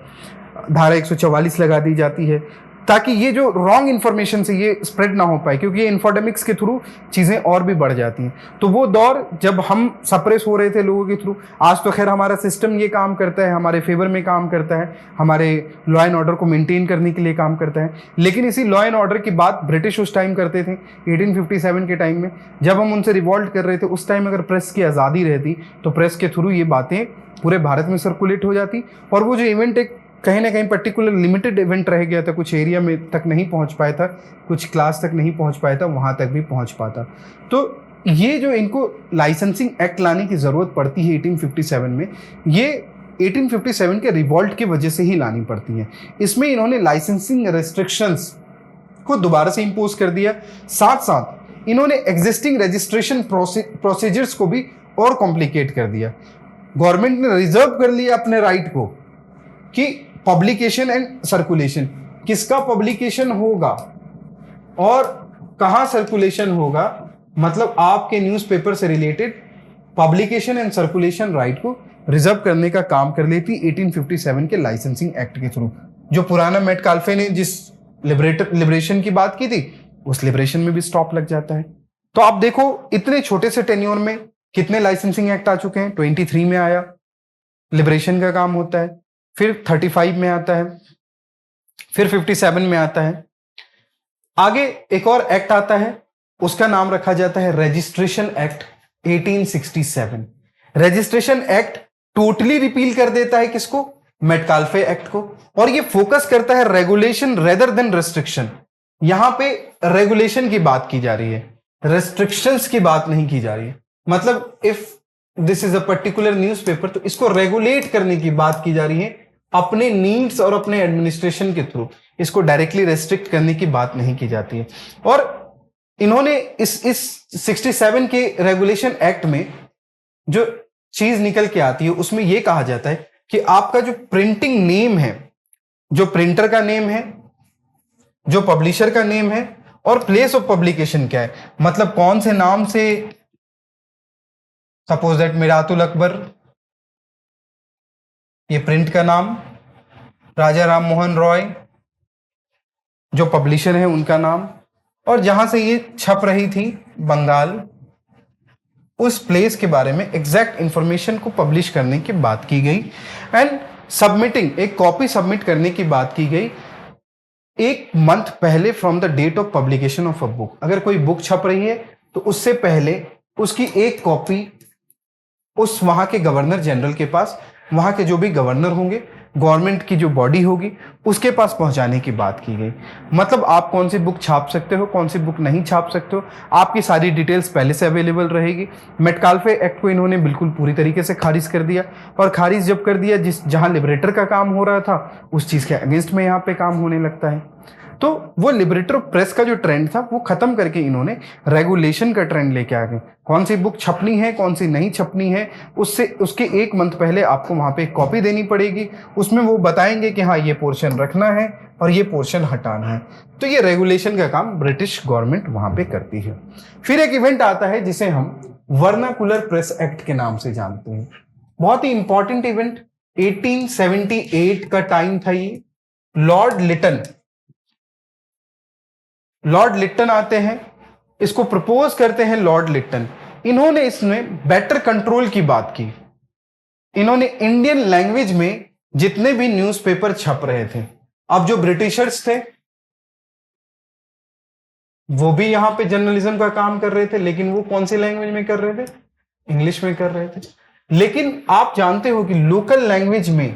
धारा 144 लगा दी जाती है, ताकि ये जो रॉन्ग इन्फॉर्मेशन से ये स्प्रेड ना हो पाए, क्योंकि ये इन्फोडेमिक्स के थ्रू चीज़ें और भी बढ़ जाती हैं। तो वो दौर जब हम सप्रेस हो रहे थे लोगों के थ्रू, आज तो खैर हमारा सिस्टम ये काम करता है, हमारे फेवर में काम करता है, हमारे लॉ एंड ऑर्डर को मेंटेन करने के लिए काम करता है। लेकिन इसी लॉ एंड ऑर्डर की बात ब्रिटिश उस टाइम करते थे 1857 के टाइम में, जब हम उनसे रिवॉल्ट कर रहे थे। उस टाइम अगर प्रेस की आज़ादी रहती तो प्रेस के थ्रू ये बातें पूरे भारत में सर्कुलेट हो जाती, और वो जो इवेंट एक कहीं ना कहीं पर्टिकुलर लिमिटेड इवेंट रह गया था, कुछ एरिया में तक नहीं पहुंच पाया था, कुछ क्लास तक नहीं पहुंच पाया था, वहां तक भी पहुंच पाता। तो ये जो इनको लाइसेंसिंग एक्ट लाने की जरूरत पड़ती है 1857 में, ये 1857 के रिवॉल्ट की वजह से ही लानी पड़ती है। इसमें इन्होंने लाइसेंसिंग रेस्ट्रिक्शंस को दोबारा से इंपोज कर दिया, साथ साथ इन्होंने एग्जिस्टिंग रजिस्ट्रेशन प्रोसीजर्स को भी और कॉम्प्लिकेट कर दिया। गवर्नमेंट ने रिजर्व कर लिया अपने राइट को कि पब्लिकेशन एंड सर्कुलेशन, किसका पब्लिकेशन होगा और कहां सर्कुलेशन होगा, मतलब आपके न्यूज़पेपर से related publication and circulation right को रिजर्व करने का काम कर लेती 1857 के लाइसेंसिंग एक्ट के थ्रू। जो पुराना मेटकाल्फे ने जिस लिबरेशन की बात की थी, उस लिबरेशन में भी स्टॉप लग जाता है। तो आप देखो इतने छोटे से टेन्योर में कितने लाइसेंसिंग एक्ट आ चुके हैं। 23 में आया, लिबरेशन का काम होता है, फिर 35 में आता है, फिर 57 में आता है। आगे एक और एक्ट आता है, उसका नाम रखा जाता है registration act 1867। Registration act totally repeal कर देता है किसको? मेटकाल्फे एक्ट को, और ये फोकस करता है रेगुलेशन रेदर देन रेस्ट्रिक्शन। यहां पे रेगुलेशन की बात की जा रही है, रेस्ट्रिक्शंस की बात नहीं की जा रही है। मतलब if this is a particular newspaper, तो इसको रेगुलेट करने की बात की जा रही है अपने नीड्स और अपने एडमिनिस्ट्रेशन के थ्रू। इसको डायरेक्टली रेस्ट्रिक्ट करने की बात नहीं की जाती है। और इन्होंने इस 67 के रेगुलेशन एक्ट में जो चीज निकल के आती है, उसमें यह कहा जाता है कि आपका जो प्रिंटिंग नेम है, जो प्रिंटर का नेम है, जो पब्लिशर का नेम है, और प्लेस ऑफ पब्लिकेशन क्या है, मतलब कौन से नाम से, सपोज दैट मिरातुल अकबर, ये प्रिंट का नाम, राजा राम मोहन रॉय जो पब्लिशर है उनका नाम, और जहां से ये छप रही थी बंगाल, उस प्लेस के बारे में एग्जैक्ट इंफॉर्मेशन को पब्लिश करने की बात की गई। एंड सबमिटिंग, एक कॉपी सबमिट करने की बात की गई 1 मंथ पहले from the date of publication of a book. अगर कोई बुक छप रही है तो उससे पहले उसकी एक कॉपी उस वहां के गवर्नर जनरल के पास, वहां के जो भी गवर्नर होंगे, गवर्नमेंट की जो बॉडी होगी, उसके पास पहुंचाने की बात की गई। मतलब आप कौन सी बुक छाप सकते हो, कौन सी बुक नहीं छाप सकते हो, आपकी सारी डिटेल्स पहले से अवेलेबल रहेगी। मेटकाल्फे एक्ट को इन्होंने बिल्कुल पूरी तरीके से खारिज कर दिया, और खारिज जब कर दिया, जहां लिबरेटर का काम हो रहा था, उस चीज के अगेंस्ट में यहाँ पे काम होने लगता है। तो वो लिबरेटर प्रेस का जो ट्रेंड था वो खत्म करके इन्होंने रेगुलेशन का ट्रेंड लेके आ गए। कौन सी बुक छपनी है, कौन सी नहीं छपनी है, उसके 1 मंथ पहले आपको वहां पे एक कॉपी देनी पड़ेगी। उसमें वो बताएंगे कि हाँ ये पोर्शन रखना है और ये पोर्शन हटाना है। तो ये रेगुलेशन का काम ब्रिटिश गवर्नमेंट वहां पे करती है। फिर एक इवेंट आता है जिसे हम वर्नाकुलर प्रेस एक्ट के नाम से जानते हैं। बहुत ही इंपॉर्टेंट इवेंट, 1878 का टाइम था ये। लॉर्ड लिट्टन आते हैं, इसको प्रपोज करते हैं लॉर्ड लिट्टन। इन्होंने इसमें बेटर कंट्रोल की बात की। इन्होंने इंडियन लैंग्वेज में जितने भी न्यूज़पेपर छप रहे थे, अब जो ब्रिटिशर्स थे वो भी यहां पे जर्नलिज्म का काम कर रहे थे, लेकिन वो कौन सी लैंग्वेज में कर रहे थे? इंग्लिश में कर रहे थे। लेकिन आप जानते हो कि लोकल लैंग्वेज में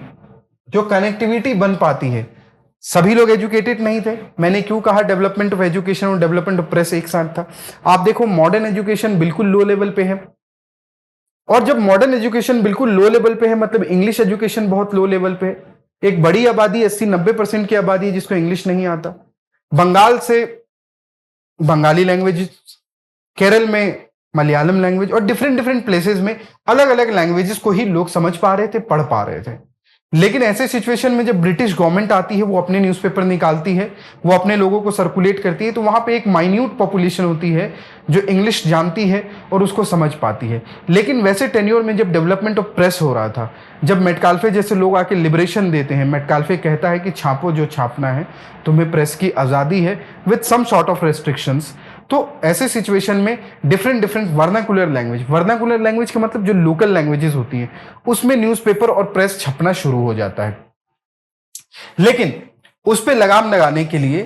जो कनेक्टिविटी बन पाती है, सभी लोग एजुकेटेड नहीं थे। मैंने क्यों कहा डेवलपमेंट ऑफ एजुकेशन और डेवलपमेंट ऑफ प्रेस एक साथ था? आप देखो मॉडर्न एजुकेशन बिल्कुल लो लेवल पे है, और जब मॉडर्न एजुकेशन बिल्कुल लो लेवल पे है, मतलब इंग्लिश एजुकेशन बहुत लो लेवल पे है। एक बड़ी आबादी 80-90% की आबादी है जिसको इंग्लिश नहीं आता। बंगाल से बंगाली लैंग्वेज, केरल में मलयालम लैंग्वेज, और डिफरेंट प्लेसेस में अलग अलग लैंग्वेजेस को ही लोग समझ पा रहे थे, पढ़ पा रहे थे। लेकिन ऐसे सिचुएशन में जब ब्रिटिश गवर्नमेंट आती है, वो अपने न्यूज़पेपर निकालती है, वो अपने लोगों को सर्कुलेट करती है, तो वहां पे एक माइन्यूट पॉपुलेशन होती है जो इंग्लिश जानती है और उसको समझ पाती है। लेकिन वैसे टेन्योर में जब डेवलपमेंट ऑफ प्रेस हो रहा था, जब मेटकाल्फे जैसे लोग आके लिबरेशन देते हैं, मेटकाल्फे कहता है कि छापो जो छापना है, तुम्हें प्रेस की आज़ादी है with some sort of restrictions. तो ऐसे सिचुएशन में डिफरेंट वर्नाकुलर लैंग्वेज का मतलब जो लोकल लैंग्वेजेस होती हैं, उसमें न्यूज़पेपर और प्रेस छपना शुरू हो जाता है। लेकिन उस पे लगाम लगाने के लिए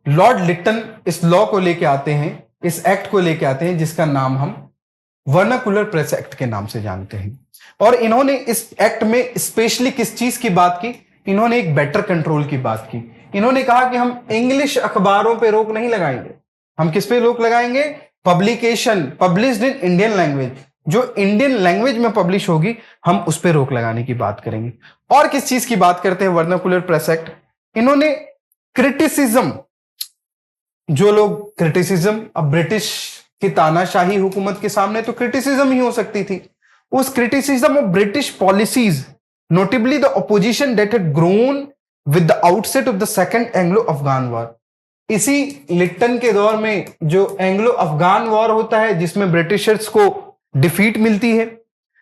लॉर्ड लिट्टन इस लॉ को लेके आते हैं, इस एक्ट को लेके आते हैं, जिसका नाम हम वर्नाकुलर प्रेस एक्ट के नाम से जानते हैं। और इन्होंने इस एक्ट में स्पेशली किस चीज की बात की? इन्होंने एक बेटर कंट्रोल की बात की। इन्होंने कहा कि हम इंग्लिश अखबारों पे रोक नहीं लगाएंगे, हम किस पे रोक लगाएंगे? Publication published in Indian language, जो इंडियन लैंग्वेज में पब्लिश होगी, हम उस पर रोक लगाने की बात करेंगे। और किस चीज की बात करते हैं वर्नाकुलर प्रेस एक्ट, इन्होंने क्रिटिसिज्म, जो लोग क्रिटिसिज्म, अब ब्रिटिश की तानाशाही हुकूमत के सामने तो क्रिटिसिज्म ही हो सकती थी, उस criticism of British policies, notably the opposition that had grown with the outset of the second Anglo Afghan war. इसी लिट्टन के दौर में जो एंग्लो अफगान वॉर होता है, जिसमें ब्रिटिशर्स को डिफीट मिलती है,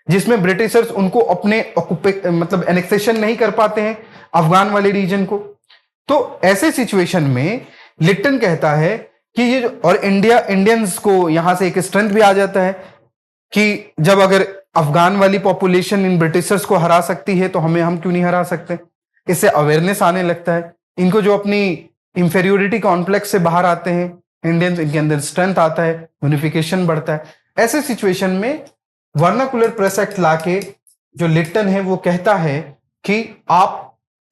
जिसमें ब्रिटिशर्स उनको अपने मतलब एनेक्सेशन नहीं कर पाते हैं अफगान वाले रीजन को, तो ऐसे सिचुएशन में लिट्टन कहता है कि ये और इंडियंस को यहां से एक स्ट्रेंथ भी आ जाता है कि जब अगर अफगान वाली पॉपुलेशन इन ब्रिटिशर्स को हरा सकती है तो हम क्यों नहीं हरा सकते। इससे अवेयरनेस आने लगता है, इनको जो अपनी इंफेरियोरिटी कॉम्प्लेक्स से बाहर आते हैं इंडियंस, इनके अंदर स्ट्रेंथ आता है, यूनिफिकेशन बढ़ता है। ऐसे सिचुएशन में वर्नाकुलर प्रेस एक्ट लाके जो लिट्टन है वो कहता है कि आप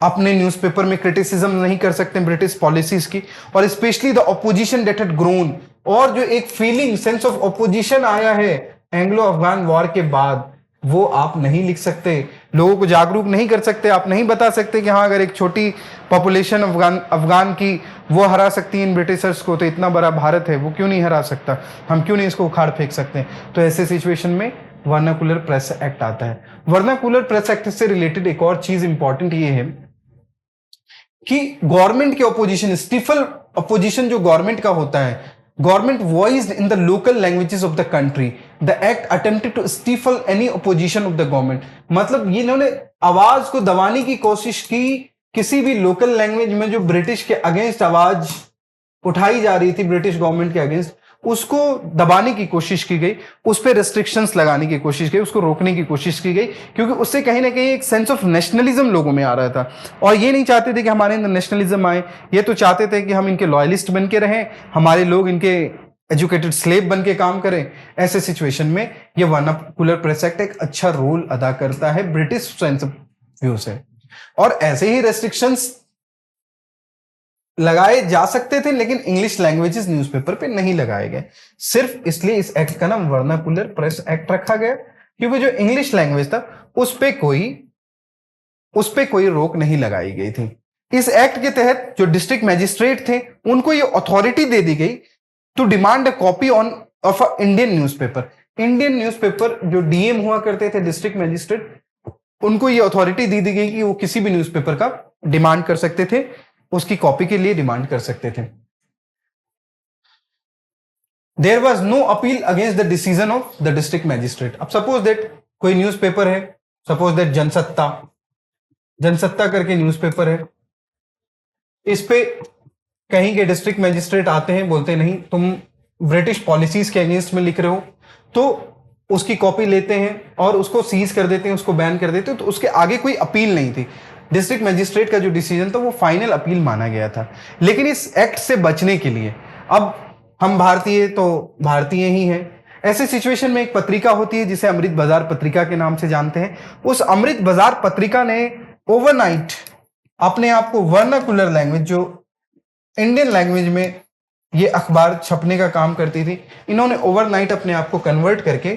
अपने न्यूज़पेपर में क्रिटिसिज्म नहीं कर सकते ब्रिटिश पॉलिसीज की, और specially the opposition that had grown, और जो एक फीलिंग सेंस ऑफ ऑपोजिशन आया है एंग्लो अफगान वॉर के बाद, वो आप नहीं लिख सकते, लोगों को जागरूक नहीं कर सकते, आप नहीं बता सकते कि हाँ अगर एक छोटी पॉपुलेशन अफगान की वो हरा सकती है इन ब्रिटिशर्स को, तो इतना बड़ा भारत है वो क्यों नहीं हरा सकता, हम क्यों नहीं इसको उखाड़ फेंक सकते। तो ऐसे सिचुएशन में वर्नाकुलर प्रेस एक्ट आता है। वर्नाकुलर प्रेस एक्ट से रिलेटेड एक और चीज इंपॉर्टेंट ये है कि गवर्नमेंट के ऑपोजिशन, स्टीफल ऑपोजिशन जो गवर्नमेंट का होता है, government voiced in the local languages of the country, the act attempted to stifle any opposition of the government. मतलब ये इन्होंने आवाज को दबाने की कोशिश की, किसी भी लोकल लैंग्वेज में जो ब्रिटिश के अगेंस्ट आवाज उठाई जा रही थी, ब्रिटिश गवर्नमेंट के अगेंस्ट, उसको दबाने की कोशिश की गई, उस पर रेस्ट्रिक्शंस लगाने की कोशिश की, उसको रोकने की कोशिश की गई, क्योंकि उससे कहीं ना कहीं एक सेंस ऑफ नेशनलिज्म लोगों में आ रहा था। और ये नहीं चाहते थे कि हमारे अंदर नेशनलिज्म आए, ये तो चाहते थे कि हम इनके लॉयलिस्ट बन के रहें, हमारे लोग इनके एजुकेटेड स्लेव बन के काम करें। ऐसे सिचुएशन में ये वर्नाकुलर प्रेस एक्ट एक अच्छा रोल अदा करता है ब्रिटिश सेंस ऑफ व्यू से। और ऐसे ही रेस्ट्रिक्शंस लगाए जा सकते थे, लेकिन इंग्लिश लैंग्वेजेस न्यूज़पेपर पे नहीं लगाए गए, सिर्फ इसलिए इस एक्ट का नाम वर्नाकुलर प्रेस एक्ट रखा गया क्योंकि जो इंग्लिश लैंग्वेज था उस पे कोई रोक नहीं लगाई गई थी। इस एक्ट के तहत जो डिस्ट्रिक्ट मैजिस्ट्रेट थे उनको ये अथॉरिटी दे दी गई to demand a copy of a Indian newspaper. Indian newspaper जो डीएम हुआ करते थे, डिस्ट्रिक्ट मैजिस्ट्रेट, उनको ये अथॉरिटी दी गई कि वो किसी भी न्यूज़पेपर का डिमांड कर सकते थे, उसकी कॉपी के लिए डिमांड कर सकते थे। There was no appeal against the decision of the district magistrate. अब सपोज दैट कोई न्यूज़पेपर है, सपोज दैट जनसत्ता करके न्यूज़पेपर है, इस पे कहीं के डिस्ट्रिक्ट मैजिस्ट्रेट आते हैं, बोलते नहीं तुम ब्रिटिश पॉलिसीज के अगेंस्ट में लिख रहे हो, तो उसकी कॉपी लेते हैं और उसको सीज कर देते हैं, उसको बैन कर देते हैं। तो उसके आगे कोई अपील नहीं थी, डिस्ट्रिक्ट मैजिस्ट्रेट का जो डिसीजन था वो फाइनल अपील माना गया था। लेकिन इस एक्ट से बचने के लिए, अब हम भारतीय तो भारतीय ही हैं, ऐसे सिचुएशन में एक पत्रिका होती है जिसे अमृत बाजार पत्रिका के नाम से जानते हैं। उस अमृत बाजार पत्रिका ने ओवरनाइट अपने आप को वर्नाकुलर लैंग्वेज, जो इंडियन लैंग्वेज में ये अखबार छपने का काम करती थी, इन्होंने ओवरनाइट अपने आप को कन्वर्ट करके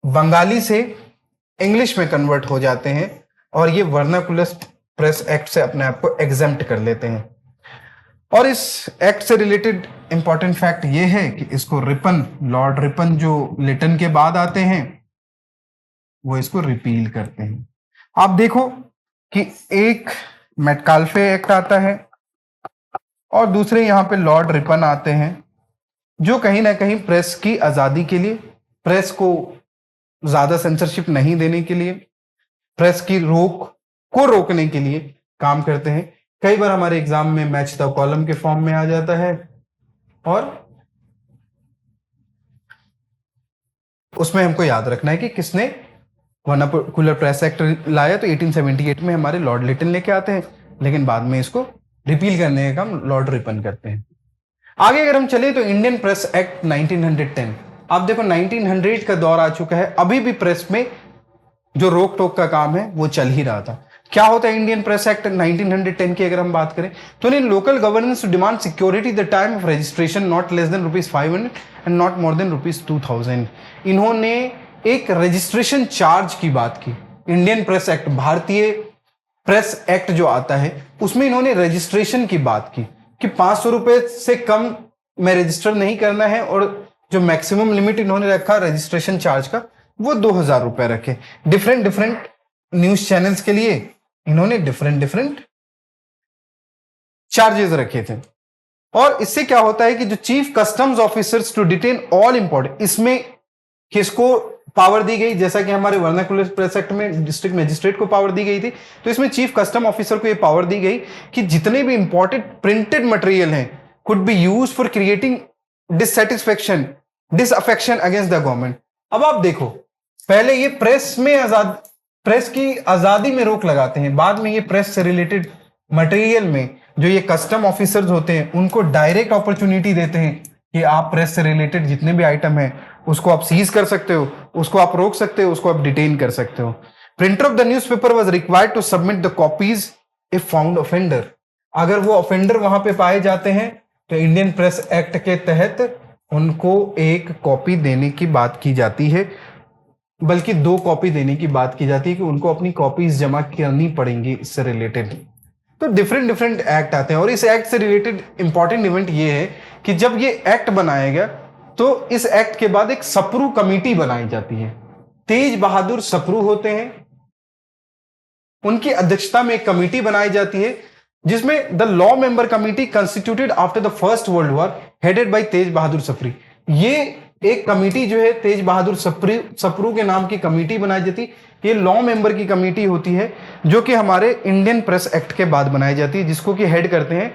बंगाली से इंग्लिश में कन्वर्ट हो जाते हैं और ये वर्नाकुलर प्रेस एक्ट से अपने आप को एग्जेम्प्ट कर लेते हैं। और इस एक्ट से रिलेटेड इंपॉर्टेंट फैक्ट ये है कि इसको लॉर्ड रिपन जो लिटन के बाद आते हैं वो इसको रिपील करते हैं। आप देखो कि एक मेटकाल्फे एक्ट आता है और दूसरे यहाँ पे लॉर्ड रिपन आते हैं, जो कहीं ना कहीं प्रेस की आज़ादी के लिए, प्रेस को ज़्यादा सेंसरशिप नहीं देने के लिए, प्रेस की रोकने के लिए काम करते हैं। कई बार हमारे एग्जाम में मैच द कॉलम के फॉर्म में आ जाता है और उसमें हमको याद रखना है कि किसने वर्नाकुलर प्रेस एक्ट लाया। तो 1878 में हमारे लॉर्ड लिटन लेके आते हैं, लेकिन बाद में इसको रिपील करने का काम लॉर्ड रिपन करते हैं। आगे अगर हम चले तो इंडियन प्रेस एक्ट 1910, आप देखो 1900 का दौर आ चुका है, अभी भी प्रेस में जो रोक टोक का काम है वो चल ही रहा था। क्या होता है इंडियन प्रेस एक्ट 1910 की अगर हम बात करें तो इन local governance to demand security the time of registration not less than ₹500 and not more than ₹2000। इन्होंने एक रजिस्ट्रेशन चार्ज की बात की। इंडियन प्रेस एक्ट, भारतीय प्रेस एक्ट जो आता है उसमें इन्होंने रजिस्ट्रेशन की बात की कि ₹500 से कम में रजिस्टर नहीं करना है, और जो मैक्सिमम लिमिट इन्होंने रखा रजिस्ट्रेशन चार्ज का वो ₹2000 रखे। डिफरेंट डिफरेंट न्यूज चैनल्स के लिए इन्होंने डिफरेंट डिफरेंट चार्जेस रखे थे। और इससे क्या होता है कि जो chief customs officers to detain all important, इसमें किसको पावर दी गई, जैसा कि हमारे वर्नाकुलर प्रेस एक्ट में डिस्ट्रिक्ट मजिस्ट्रेट को पावर दी गई थी, तो इसमें चीफ कस्टम ऑफिसर को यह पावर दी गई कि जितने भी इंपॉर्टेंट प्रिंटेड मटेरियल हैं could be use for creating dissatisfaction disaffection against the government. अब आप देखो, पहले ये प्रेस की आजादी में रोक लगाते हैं, बाद में ये प्रेस से रिलेटेड मटेरियल में जो ये कस्टम ऑफिसर्स होते हैं उनको डायरेक्ट अपॉर्चुनिटी देते हैं कि आप प्रेस से रिलेटेड जितने भी आइटम है उसको आप सीज कर सकते हो, उसको आप रोक सकते हो, उसको आप डिटेन कर सकते हो। Printer of the newspaper was required to submit the copies if found offender. अगर वो ऑफेंडर वहां पे पाए जाते हैं तो इंडियन प्रेस एक्ट के तहत उनको एक कॉपी देने की बात की जाती है, बल्कि 2 कॉपी देने की बात की जाती है कि उनको अपनी कॉपीज जमा करनी पड़ेंगी इससे रिलेटेड। तो डिफरेंट डिफरेंट एक्ट आते हैं, और इस एक्ट से रिलेटेड इंपॉर्टेंट इवेंट ये है कि जब ये एक्ट बनाया गया तो इस एक्ट के बाद एक सप्रू कमेटी बनाई जाती है। तेज बहादुर सप्रू होते हैं, उनकी अध्यक्षता में एक कमेटी बनाई जाती है जिसमें the law member committee constituted after the first world war headed by Tej Bahadur Sapru. ये एक कमेटी जो है तेज बहादुर सप्रू के नाम की कमेटी बनाई जाती है। ये लॉ मेंबर की कमेटी होती है जो कि हमारे इंडियन प्रेस एक्ट के बाद बनाई जाती है, जिसको कि हेड करते हैं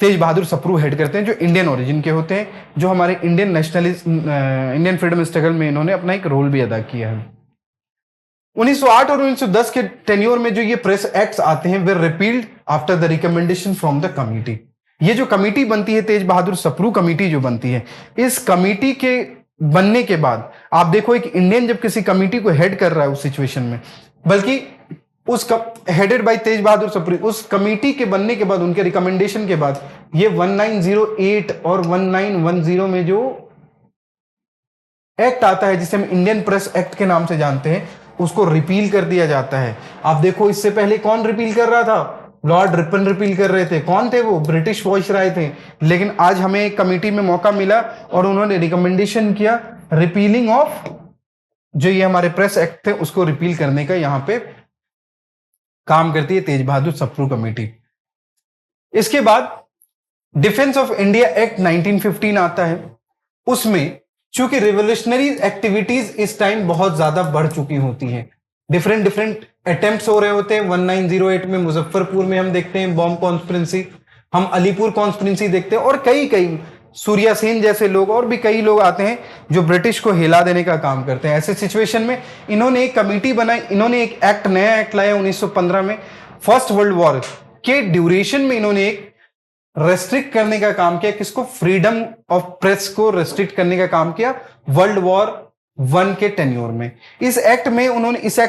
तेज बहादुर सप्रू हेड करते हैं, जो इंडियन ओरिजिन के होते हैं, जो हमारे इंडियन फ्रीडम स्ट्रगल में इन्होंने अपना एक रोल भी अदा किया है। 1908 और 1910 के टेन्योर में जो ये प्रेस एक्ट्स आते हैं वे repealed after the recommendation from the committee. ये जो कमिटी बनती है तेज बहादुर सप्रू कमिटी जो बनती है, इस कमिटी के बनने के बाद आप देखो एक इंडियन जब किसी कमिटी को हेड कर रहा है उस सिचुएशन में, बल्कि उस हेडेड बाय तेज बहादुर सप्रू, उस कमिटी के बनने के बाद उनके रिकमेंडेशन के बाद ये 1908 और 1910 में जो एक्ट आता है जिसे हम इंडियन प्रेस एक्ट के नाम से जानते हैं उसको रिपील कर दिया जाता है। आप देखो इससे पहले कौन रिपील कर रहा था? लॉर्ड रिपन रिपील कर रहे थे। कौन थे वो? ब्रिटिश वॉइसराय थे। लेकिन आज हमें एक कमेटी में मौका मिला और उन्होंने रिकमेंडेशन किया रिपीलिंग ऑफ जो ये हमारे प्रेस एक्ट थे उसको रिपील करने का यहां पे काम करती है तेज बहादुर सप्रू कमेटी। इसके बाद डिफेंस ऑफ इंडिया एक्ट 1915 आता है। उसमें चूंकि रिवोल्यूशनरी एक्टिविटीज इस टाइम बहुत ज्यादा बढ़ चुकी होती हैं, डिफरेंट डिफरेंट अटेम्प्ट्स हो रहे होते हैं। 1908 में मुजफ्फरपुर में हम देखते हैं बॉम्ब कॉन्स्पिरेंसी, हम अलीपुर कॉन्स्पिरेंसी देखते हैं, और कई सूर्या सेन जैसे लोग और भी कई लोग आते हैं जो ब्रिटिश को हिला देने का काम करते हैं। ऐसे सिचुएशन में इन्होंने एक कमेटी बनाई, इन्होंने एक एक्ट नया एक्ट लाया 1915 में। फर्स्ट वर्ल्ड वॉर के ड्यूरेशन में इन्होंने एक रेस्ट्रिक्ट करने का काम किया, किसको? फ्रीडम ऑफ प्रेस को रेस्ट्रिक्ट करने का काम किया वर्ल्ड वॉर 1 के टेन्योर में। इस एक्ट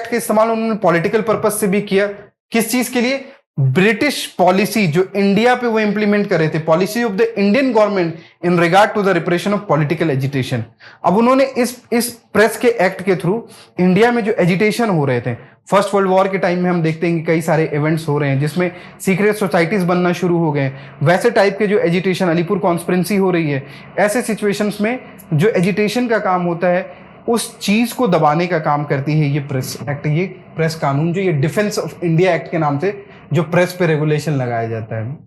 का इस्तेमाल उन्होंने पॉलिटिकल पर्पस से भी किया। किस चीज के लिए? ब्रिटिश पॉलिसी जो इंडिया पे वो इंप्लीमेंट कर रहे थे, policy of the Indian government in regard to the repression of political agitation. अब उन्होंने इस प्रेस के एक्ट के थ्रू इंडिया में जो एजिटेशन हो रहे थे, फर्स्ट वर्ल्ड वॉर के टाइम में हम देखते हैं कि कई सारे इवेंट्स हो रहे हैं जिसमें सीक्रेट सोसाइटीज बनना शुरू हो गए, वैसे टाइप के जो एजिटेशन, अलीपुर कॉन्स्पिरेंसी हो रही है, ऐसे सिचुएशंस में जो एजिटेशन का काम होता है उस चीज को दबाने का काम करती है ये प्रेस एक्ट, ये प्रेस कानून जो ये डिफेंस ऑफ इंडिया एक्ट के नाम से जो प्रेस पे रेगुलेशन लगाया जाता है।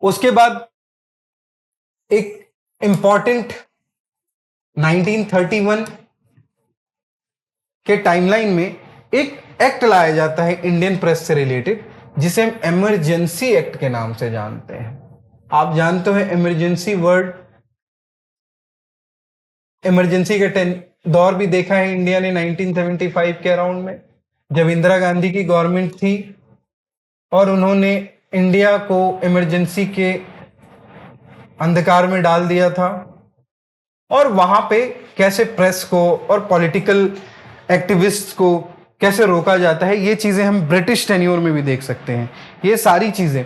उसके बाद एक इंपॉर्टेंट 1931 के टाइमलाइन में एक एक्ट लाया जाता है इंडियन प्रेस से रिलेटेड जिसे हम इमरजेंसी एक्ट के नाम से जानते हैं। आप जानते हो इमरजेंसी वर्ड, इमरजेंसी का दौर भी देखा है इंडिया ने 1975 के अराउंड में, जब इंदिरा गांधी की गवर्नमेंट थी और उन्होंने इंडिया को इमरजेंसी के अंधकार में डाल दिया था, और वहां पे कैसे प्रेस को और पॉलिटिकल एक्टिविस्ट को कैसे रोका जाता है, ये चीजें हम ब्रिटिश टेन्योर में भी देख सकते हैं, ये सारी चीजें।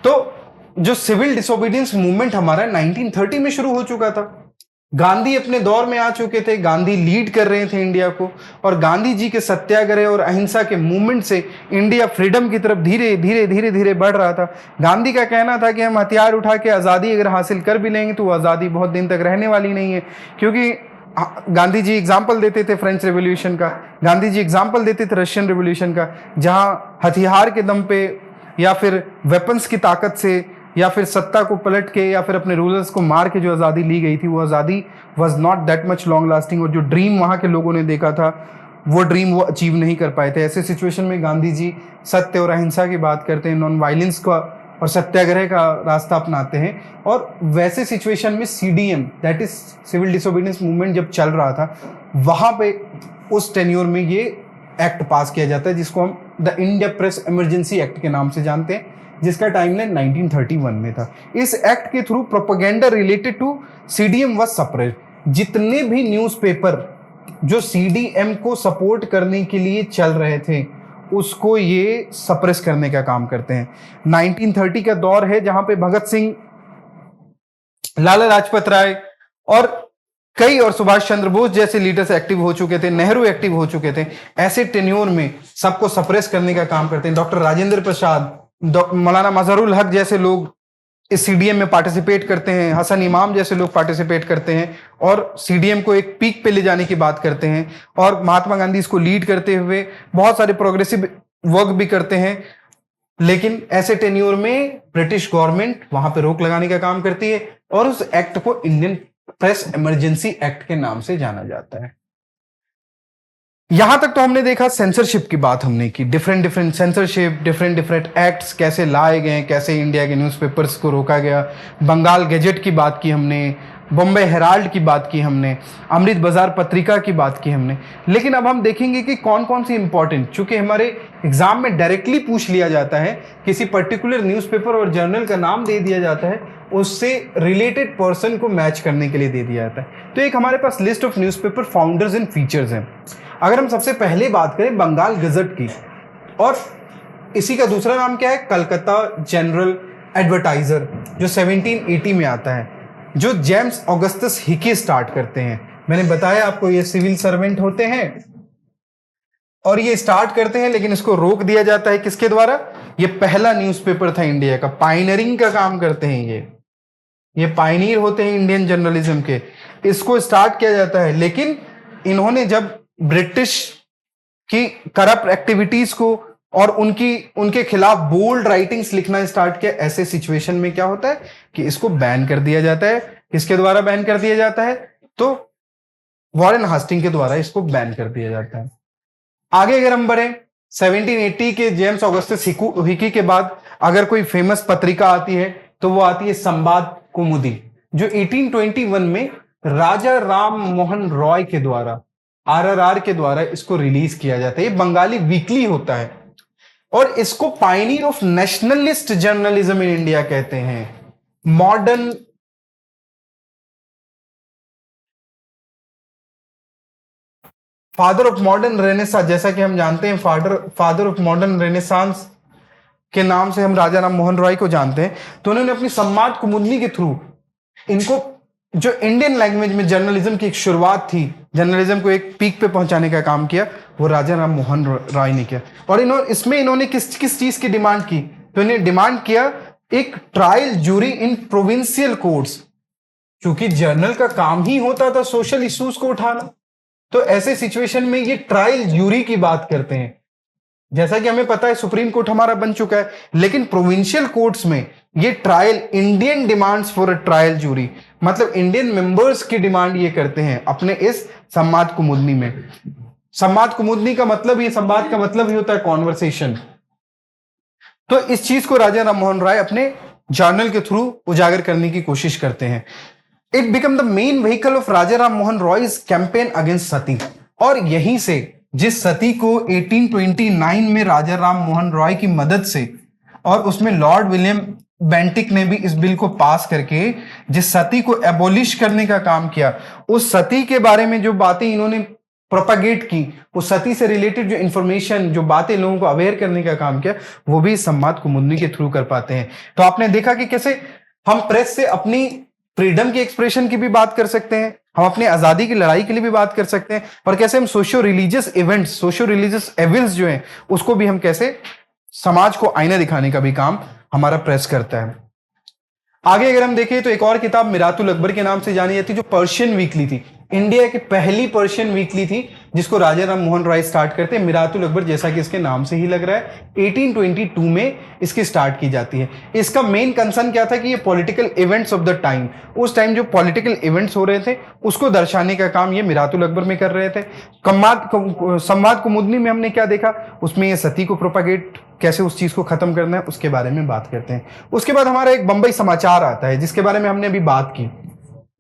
तो जो सिविल डिसोबीडियंस मूवमेंट हमारा 1930 में शुरू हो चुका था, गांधी अपने दौर में आ चुके थे, गांधी लीड कर रहे थे इंडिया को, और गांधी जी के सत्याग्रह और अहिंसा के मूवमेंट से इंडिया फ्रीडम की तरफ धीरे धीरे धीरे धीरे बढ़ रहा था। गांधी का कहना था कि हम हथियार उठा के आज़ादी अगर हासिल कर भी लेंगे तो वो आज़ादी बहुत दिन तक रहने वाली नहीं है, क्योंकि गांधी जी एग्जाम्पल देते थे फ्रेंच रेवोल्यूशन का, गांधी जी एग्जाम्पल देते थे रशियन रेवोल्यूशन का, जहां हथियार के दम पे या फिर वेपन्स की ताकत से या फिर सत्ता को पलट के या फिर अपने रूलर्स को मार के जो आज़ादी ली गई थी, वो आज़ादी was not that much long lasting, और जो ड्रीम वहाँ के लोगों ने देखा था वो ड्रीम वो अचीव नहीं कर पाए थे। ऐसे सिचुएशन में गांधी जी सत्य और अहिंसा की बात करते हैं, नॉन वायलेंस का और सत्याग्रह का रास्ता अपनाते हैं, और वैसे सिचुएशन में CDM that is civil disobedience movement जब चल रहा था, वहाँ पे उस टेन्योर में ये एक्ट पास किया जाता है जिसको हम the India press emergency act के नाम से जानते हैं, जिसका टाइमलाइन 1931 में था। इस एक्ट के through propaganda related to CDM was suppressed. जितने भी न्यूज़पेपर जो सीडीएम को सपोर्ट करने के लिए चल रहे थे उसको ये सप्रेस करने का काम करते हैं। 1930 का दौर है जहां पे भगत सिंह, लाला लाजपत राय और कई और सुभाष चंद्र बोस जैसे लीडर्स एक्टिव हो चुके थे, नेहरू एक्टिव हो चुके थे। ऐसे टेन्योर में सबको सप्रेस करने का काम करते हैं। डॉक्टर राजेंद्र प्रसाद, मौलाना मजहरुल हक जैसे लोग इस सीडीएम में पार्टिसिपेट करते हैं, हसन इमाम जैसे लोग पार्टिसिपेट करते हैं और सीडीएम को एक पीक पे ले जाने की बात करते हैं, और महात्मा गांधी इसको लीड करते हुए बहुत सारे प्रोग्रेसिव वर्क भी करते हैं। लेकिन ऐसे टेन्योर में ब्रिटिश गवर्नमेंट वहां पे रोक लगाने का काम करती है, और उस एक्ट को इंडियन प्रेस इमरजेंसी एक्ट के नाम से जाना जाता है। यहां तक तो हमने देखा सेंसरशिप की बात हमने की, डिफरेंट सेंसरशिप, डिफरेंट एक्ट्स कैसे लाए गए, कैसे इंडिया के न्यूज़पेपर्स को रोका गया। बंगाल गैजेट की बात की हमने, बॉम्बे हेराल्ड की बात की हमने, अमृत बाजार पत्रिका की बात की हमने। लेकिन अब हम देखेंगे कि कौन कौन सी इंपॉर्टेंट, चूंकि हमारे एग्जाम में डायरेक्टली पूछ लिया जाता है, किसी पर्टिकुलर न्यूज़पेपर और जर्नल का नाम दे दिया जाता है, उससे रिलेटेड पर्सन को मैच करने के लिए दे दिया जाता है। तो एक हमारे पास list of newspaper founders and features हैं। अगर हम सबसे पहले बात करें बंगाल गजट की, और इसी का दूसरा नाम क्या है, कलकत्ता जनरल एडवर्टाइजर, जो 1780 में आता है, जो जेम्स ऑगस्टस हिकी स्टार्ट करते हैं। मैंने बताया आपको ये सिविल सर्वेंट होते हैं और ये स्टार्ट करते हैं, लेकिन इसको रोक दिया जाता है किसके द्वारा? ये पहला न्यूज़पेपर था इंडिया का, पायनियरिंग का काम करते हैं ये पायनियर होते हैं इंडियन जर्नलिज्म के, इसको स्टार्ट किया जाता है। लेकिन इन्होंने जब ब्रिटिश की करप्ट एक्टिविटीज को और उनके खिलाफ बोल्ड राइटिंग्स लिखना स्टार्ट किया, ऐसे सिचुएशन में क्या होता है कि इसको बैन कर दिया जाता है। किसके द्वारा बैन कर दिया जाता है? तो वॉरेन हास्टिंग के द्वारा इसको बैन कर दिया जाता है। आगे अगर हम बढ़े, 1780 के जेम्स ऑगस्टस हिकी के बाद अगर कोई फेमस पत्रिका आती है तो वो आती है संवाद कौमुदी, जो 1821 में राजा राम मोहन रॉय के द्वारा, आरआरआर के द्वारा इसको रिलीज किया जाता है। ये बंगाली वीकली होता है और इसको Pioneer of nationalist journalism in India कहते हैं। Modern father of modern renaissance, जैसा कि हम जानते हैं फादर ऑफ मॉडर्न रेनेसांस के नाम से हम राजा राम मोहन रॉय को जानते हैं। तो उन्होंने अपनी संवाद कुमुदनी के थ्रू इनको, जो इंडियन लैंग्वेज में जर्नलिज्म की एक शुरुआत थी, जर्नलिज्म को एक पीक पे पहुंचाने का काम किया, वो राजा राम मोहन रॉय ने किया। और इसमें इन्होंने किस चीज की डिमांड की? तो इन्हें डिमांड किया एक ट्रायल जूरी इन प्रोविंशियल कोर्ट्स, क्योंकि जर्नल का काम ही होता था सोशल इश्यूज को उठाना। तो ऐसे सिचुएशन में ये ट्रायल जूरी की बात करते हैं। जैसा कि हमें पता है सुप्रीम कोर्ट हमारा बन चुका है, लेकिन प्रोविंशियल कोर्ट्स में ये trial, Indian demands for a trial jury, मतलब इंडियन मेंबर्स की डिमांड ये करते हैं अपने इस संवाद कुमुदनी में। संवाद कुमुदनी का मतलब, ये संवाद का मतलब ही होता है कॉन्वर्सेशन। तो इस चीज को राजा राम मोहन राय अपने जर्नल के थ्रू उजागर करने की कोशिश करते हैं। It become the main vehicle of Raja Ram Mohan Roy's campaign against sati. और यहीं से, जिस सती को 1829 में राजा राम मोहन रॉय की मदद से, और उसमें लॉर्ड विलियम बेंटिक ने भी इस बिल को पास करके जिस सती को एबोलिश करने का काम किया, उस सती के बारे में जो बातें इन्होंने प्रोपागेट की, उस सती से रिलेटेड जो इंफॉर्मेशन, जो बातें लोगों को अवेयर करने का काम किया, वो भी संवाद कुमुदनी के थ्रू कर पाते हैं। तो आपने देखा कि कैसे हम प्रेस से अपनी फ्रीडम की एक्सप्रेशन की भी बात कर सकते हैं, हम अपनी आजादी की लड़ाई के लिए भी बात कर सकते हैं, और कैसे हम socio religious events, socio religious evils जो हैं उसको भी हम कैसे समाज को आईना दिखाने का भी काम हमारा प्रेस करता है। आगे अगर हम देखें तो एक और किताब मिरातुल अकबर के नाम से जानी जाती है, जो पर्शियन वीकली थी, इंडिया की पहली पर्शियन वीकली थी, जिसको राजा राम मोहन राय स्टार्ट करते हैं। मिरातुल अकबर, जैसा कि इसके नाम से ही लग रहा है, 1822 में इसकी स्टार्ट की जाती है। इसका मेन कंसर्न क्या था कि ये political events of the time, उस टाइम जो पॉलिटिकल इवेंट्स हो रहे थे उसको दर्शाने का काम ये मिरातुल अकबर में कर रहे थे। संवाद कुमुदनी में हमने क्या देखा, उसमें ये सती को प्रोपागेट, कैसे उस चीज को खत्म करना है, उसके बारे में बात करते हैं। उसके बाद हमारा एक बंबई समाचार आता है, जिसके बारे में हमने अभी बात की।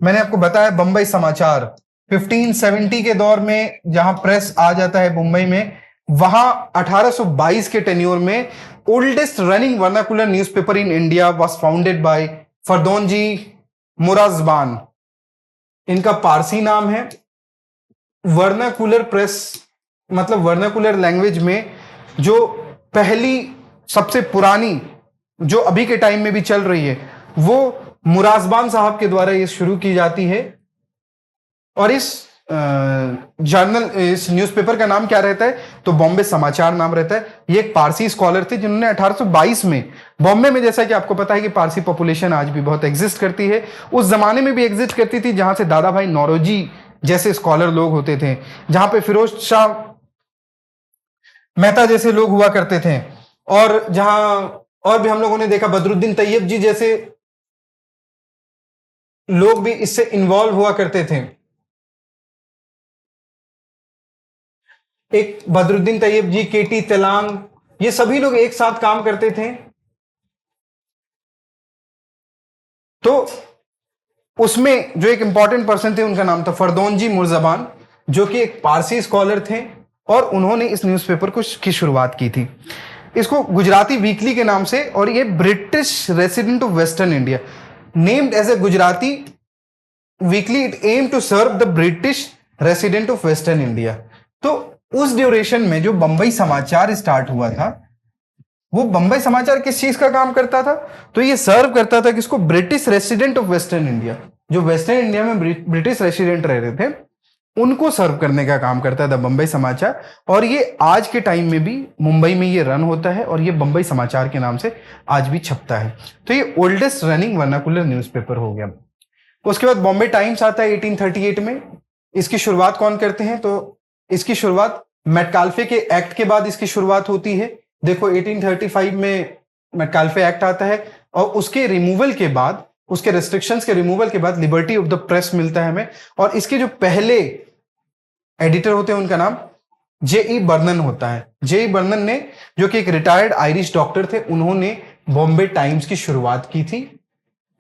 मैंने आपको बताया बंबई समाचार 1570 के दौर में जहां प्रेस आ जाता है मुंबई में, वहां 1822 के टेन्योर में oldest running vernacular newspaper in India was founded by Fardunji Marzban. इनका पारसी नाम है। वर्नाकुलर प्रेस मतलब वर्नाकुलर लैंग्वेज में जो पहली सबसे पुरानी, जो अभी के टाइम में भी चल रही है, वो मुराज़बान साहब के द्वारा ये शुरू की जाती है। और इस जर्नल, इस न्यूज़पेपर का नाम क्या रहता है, तो बॉम्बे समाचार नाम रहता है। ये एक पारसी स्कॉलर थे जिन्होंने 1822 में बॉम्बे में, जैसा कि आपको पता है कि पारसी पॉपुलेशन आज भी बहुत एग्जिस्ट करती है, उस जमाने में भी एग्जिस्ट करती थी, जहां से दादा भाई नौरोजी जैसे स्कॉलर लोग होते थे, जहां पे फिरोज शाह मेहता जैसे लोग हुआ करते थे, और जहां और भी हम लोगों ने देखा बदरुद्दीन तैयब जी जैसे लोग भी इससे इन्वॉल्व हुआ करते थे। एक बदरुद्दीन तैयब जी, केटी तेलांग, ये सभी लोग एक साथ काम करते थे। तो उसमें जो एक इंपॉर्टेंट पर्सन थे उनका नाम था फरदौनजी मुर्ज़बान, जो कि एक पारसी स्कॉलर थे, और उन्होंने इस न्यूज़पेपर को की शुरुआत की थी। इसको गुजराती वीकली के नाम से, और ये British resident of western India, named as a Gujarati weekly, it aim to serve the British resident of western India. तो उस ड्यूरेशन में जो बंबई समाचार स्टार्ट हुआ था, वो बंबई समाचार किस चीज का काम करता था, तो ये सर्व करता था किसको, British resident of western India, जो वेस्टर्न इंडिया में ब्रिटिश रेसिडेंट रह रहे थे, उनको सर्व करने का काम करता था बंबई समाचार। और ये आज के टाइम में भी मुंबई में ये रन होता है, और ये बंबई समाचार के नाम से आज भी छपता है। तो ये ओल्डेस्ट रनिंग वर्नाकुलर न्यूज़पेपर हो गया। उसके बाद बॉम्बे टाइम्स आता है 1838 में। इसकी शुरुआत कौन करते हैं, तो इसकी शुरुआत मैटकाल्फे के एक्ट के बाद इसकी शुरुआत होती है। देखो 1835 में मैटकाल्फे एक्ट आता है, और उसके रिमूवल के बाद, उसके रेस्ट्रिक्शंस के रिमूवल के बाद लिबर्टी ऑफ द प्रेस मिलता है हमें। और इसके जो पहले एडिटर होते हैं उनका नाम जे.ई. बर्नन होता है। जे.ई. बर्नन ने, जो कि एक रिटायर्ड आयरिश डॉक्टर थे, उन्होंने बॉम्बे टाइम्स की शुरुआत की थी,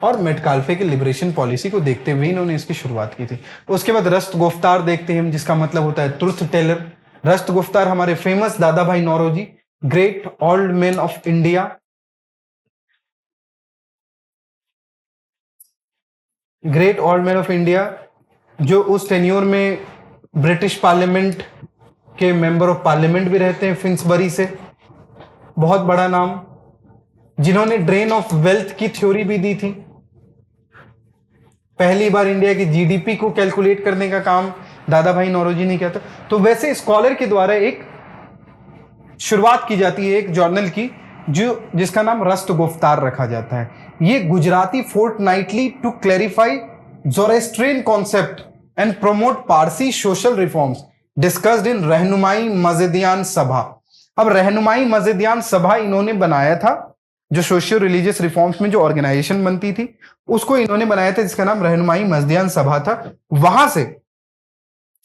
और मेटकाल्फे की लिबरेशन पॉलिसी को देखते हुए इन्होंने इसकी शुरुआत की थी। उसके बाद रस्त गुफ्तार देखते हैं हम, जिसका मतलब होता है ट्रुथ टेलर। रस्त गुफ्तार हमारे famous Dadabhai Naoroji, great old man of India, great old man of India, जो उस टेन्योर में ब्रिटिश पार्लियामेंट के मेंबर ऑफ पार्लियामेंट भी रहते हैं फिंसबरी से, बहुत बड़ा नाम, जिन्होंने ड्रेन ऑफ वेल्थ की थ्योरी भी दी थी। पहली बार इंडिया की जीडीपी को कैलकुलेट करने का काम दादा भाई नौरोजी ने किया था। तो वैसे स्कॉलर के द्वारा एक शुरुआत की जाती है एक जर्नल की, जो जिसका नाम रस्त गुफ्तार रखा जाता है। ये Gujarati fortnightly to clarify Zoroastrian concept and promote Parsi social reforms discussed in Rahnumai Mazdayasnan सभा। अब रहनुमाई मज़ेदियान सभा इन्होंने बनाया था, जो सोशियो रिलीजियस रिफॉर्म्स में जो ऑर्गेनाइजेशन बनती थी उसको इन्होंने बनाया था, जिसका नाम रहनुमाई मज़ेदियान सभा था।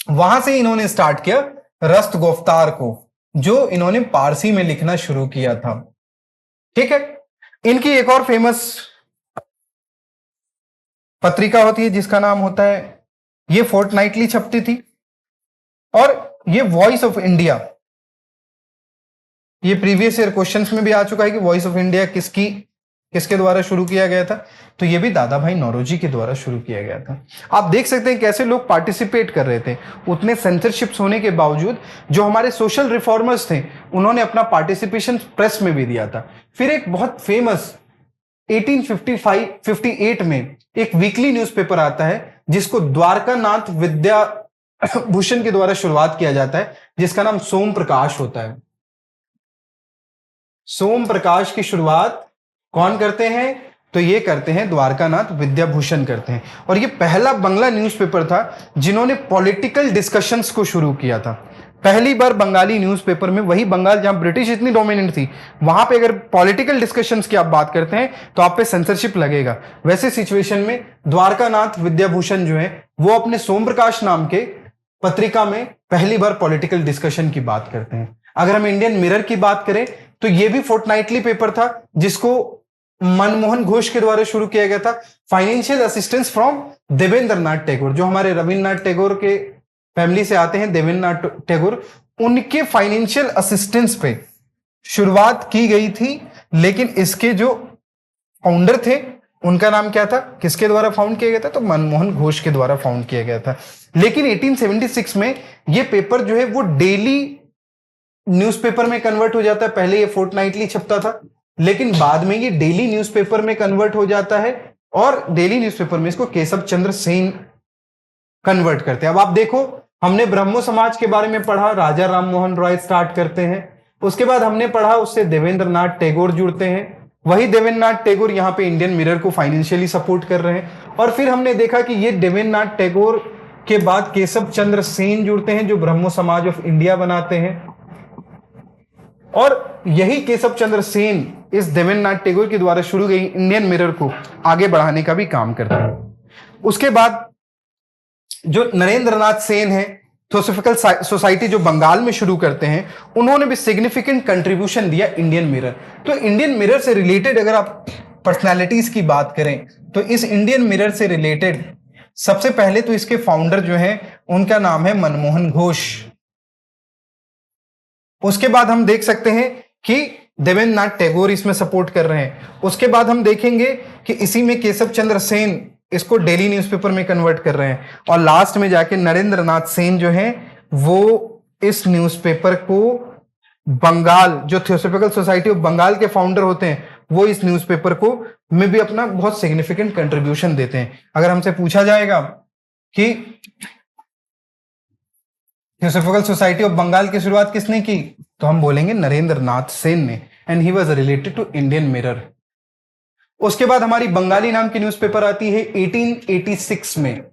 वहां से इन्होंने स्टार्ट किया रस्त गुफ्तार को, जो इन्होंने पारसी में लिखना शुरू किया था। ठीक है। इनकी एक और फेमस पत्रिका होती है जिसका नाम होता है, ये फोर्टनाइटली छपती थी, और ये वॉइस ऑफ इंडिया। ये प्रीवियस ईयर क्वेश्चंस में भी आ चुका है कि वॉइस ऑफ इंडिया किसकी किसके द्वारा शुरू किया गया था? तो ये भी दादा भाई नौरोजी के द्वारा शुरू किया गया था। आप देख सकते हैं कैसे लोग पार्टिसिपेट कर रहे थे। उतने सेंसरशिप्स होने के बावजूद जो हमारे सोशल रिफॉर्मर्स थे उन्होंने अपना पार्टिसिपेशन प्रेस में भी दिया था। फिर एक बहुत फेमस 1858 में एक वीकली न्यूज़पेपर आता है जिसको द्वारकानाथ विद्या भूषण के द्वारा शुरुआत किया जाता है, जिसका नाम सोम प्रकाश होता है। सोम प्रकाश की शुरुआत कौन करते हैं? तो ये करते हैं द्वारकानाथ विद्याभूषण करते हैं। और ये पहला बंगला न्यूज़पेपर था जिन्होंने पॉलिटिकल डिस्कशंस को शुरू किया था। पहली बार बंगाली न्यूज़पेपर में, वही बंगाल जहां ब्रिटिश इतनी डोमिनेंट थी, वहां पे अगर पॉलिटिकल डिस्कशंस की आप बात करते हैं तो आप पे सेंसरशिप लगेगा। वैसे सिचुएशन में द्वारकानाथ विद्याभूषण जो है वो अपने सोम प्रकाश नाम के पत्रिका में पहली बार पॉलिटिकल डिस्कशन की बात करते हैं। अगर हम इंडियन मिरर की बात करें तो ये भी फोर्टनाइटली पेपर था जिसको मनमोहन घोष के द्वारा शुरू किया गया था। Financial assistance from Devendra Nath Tagore, जो हमारे रविन्द्रनाथ टैगोर के फैमिली से आते हैं, देवेंद्र नाथ टैगोर, उनके फाइनेंशियल असिस्टेंस पे शुरुआत की गई थी। लेकिन इसके जो फाउंडर थे उनका नाम क्या था? किसके द्वारा फाउंड किया गया था? तो मनमोहन घोष के द्वारा फाउंड किया गया था। लेकिन 1876 में ये पेपर जो है वो डेली न्यूज़पेपर में कन्वर्ट हो जाता है। पहले ये फोर्टनाइटली छपता था, लेकिन बाद में ये डेली न्यूज़पेपर में कन्वर्ट हो जाता है और डेली न्यूज़पेपर में इसको केशव चंद्र सेन कन्वर्ट करते हैं। अब आप देखो, हमने ब्रह्मो समाज के बारे में पढ़ा, राजा राम मोहन रॉय स्टार्ट करते हैं। उसके बाद हमने पढ़ा उससे देवेंद्र नाथ टैगोर जुड़ते हैं। वही देवेंद्र नाथ टैगोर यहाँ पे इंडियन मिरर को फाइनेंशियली सपोर्ट कर रहे हैं। और फिर हमने देखा कि ये देवेंद्र नाथ टैगोर के बाद केशव चंद्र सेन जुड़ते हैं जो ब्रह्मो समाज ऑफ इंडिया बनाते हैं। और यही केशव चंद्र सेन इस देवेंद्र नाथ टैगोर के द्वारा शुरू गई इंडियन मिरर को आगे बढ़ाने का भी काम करते हैं। उसके बाद जो नरेंद्र नाथ सेन है, थियोसॉफिकल सोसाइटी जो बंगाल में शुरू करते हैं, उन्होंने भी सिग्निफिकेंट कंट्रीब्यूशन दिया इंडियन मिरर। तो इंडियन मिरर से रिलेटेड अगर आप पर्सनालिटीज की बात करें तो इस इंडियन मिरर से रिलेटेड सबसे पहले तो इसके फाउंडर जो हैं उनका नाम है मनमोहन घोष। उसके बाद हम देख सकते हैं कि देवेंद्र नाथ टैगोर इसमें सपोर्ट कर रहे हैं। उसके बाद हम देखेंगे कि इसी में केशव चंद्र सेन इसको डेली न्यूज़पेपर में कन्वर्ट कर रहे हैं। और लास्ट में जाके नरेंद्र नाथ सेन जो है वो इस न्यूज़पेपर को बंगाल, जो थियोसॉफिकल सोसाइटी ऑफ बंगाल के फाउंडर होते हैं, वो इस न्यूज़पेपर को में भी अपना बहुत सिग्निफिकेंट कंट्रीब्यूशन देते हैं। अगर हमसे पूछा जाएगा कि थियोसॉफिकल सोसाइटी ऑफ बंगाल की शुरुआत किसने की, तो हम बोलेंगे नरेंद्र नाथ सेन ने, and he was related to Indian Mirror. उसके बाद हमारी बंगाली नाम की न्यूज़पेपर आती है 1886 में।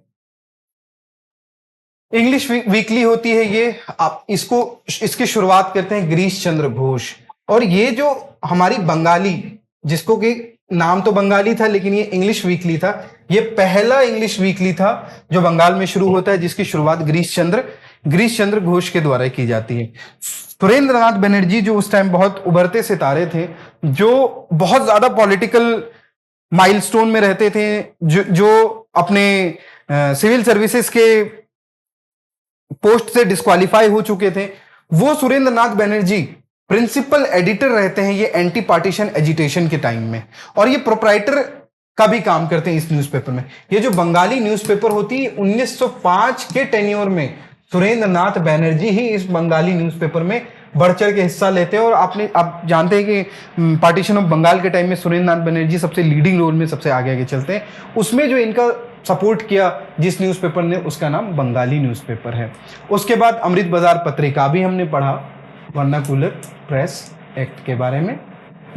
इंग्लिश वीकली होती है ये। आप इसकी शुरुआत करते हैं गिरीश चंद्र घोष। और ये जो हमारी बंगाली, जिसको कि नाम तो बंगाली था लेकिन ये इंग्लिश वीकली था, ये पहला इंग्लिश वीकली था जो बंगाल में शुरू होता है, जिसकी शुरुआत गिरीश चंद्र घोष के द्वारा की जाती है। सुरेंद्रनाथ बनर्जी जो उस टाइम बहुत उभरते सितारे थे, जो बहुत ज्यादा पॉलिटिकल माइलस्टोन में रहते थे, जो अपने सिविल सर्विसेज के पोस्ट से डिस्क्वालीफाई हो चुके थे, वो सुरेंद्रनाथ बनर्जी प्रिंसिपल एडिटर रहते हैं ये एंटी पार्टीशन एजिटेशन के टाइम में। और ये प्रोप्राइटर का भी काम करते हैं इस न्यूज़पेपर में। ये जो बंगाली न्यूज़पेपर होती है 1905 के टेन्योर में सुरेंद्रनाथ बनर्जी ही इस बंगाली न्यूज़पेपर में बढ़ चढ़ के हिस्सा लेते हैं। और आप जानते हैं कि पार्टीशन ऑफ बंगाल के टाइम में सुरेंद्रनाथ बनर्जी सबसे लीडिंग रोल में सबसे आगे आगे चलते हैं। उसमें जो इनका सपोर्ट किया जिस न्यूज़पेपर ने, उसका नाम बंगाली न्यूज़पेपर है। उसके बाद अमृत बाजार पत्रिका भी हमने पढ़ा, वर्नाकुलर प्रेस एक्ट के बारे में,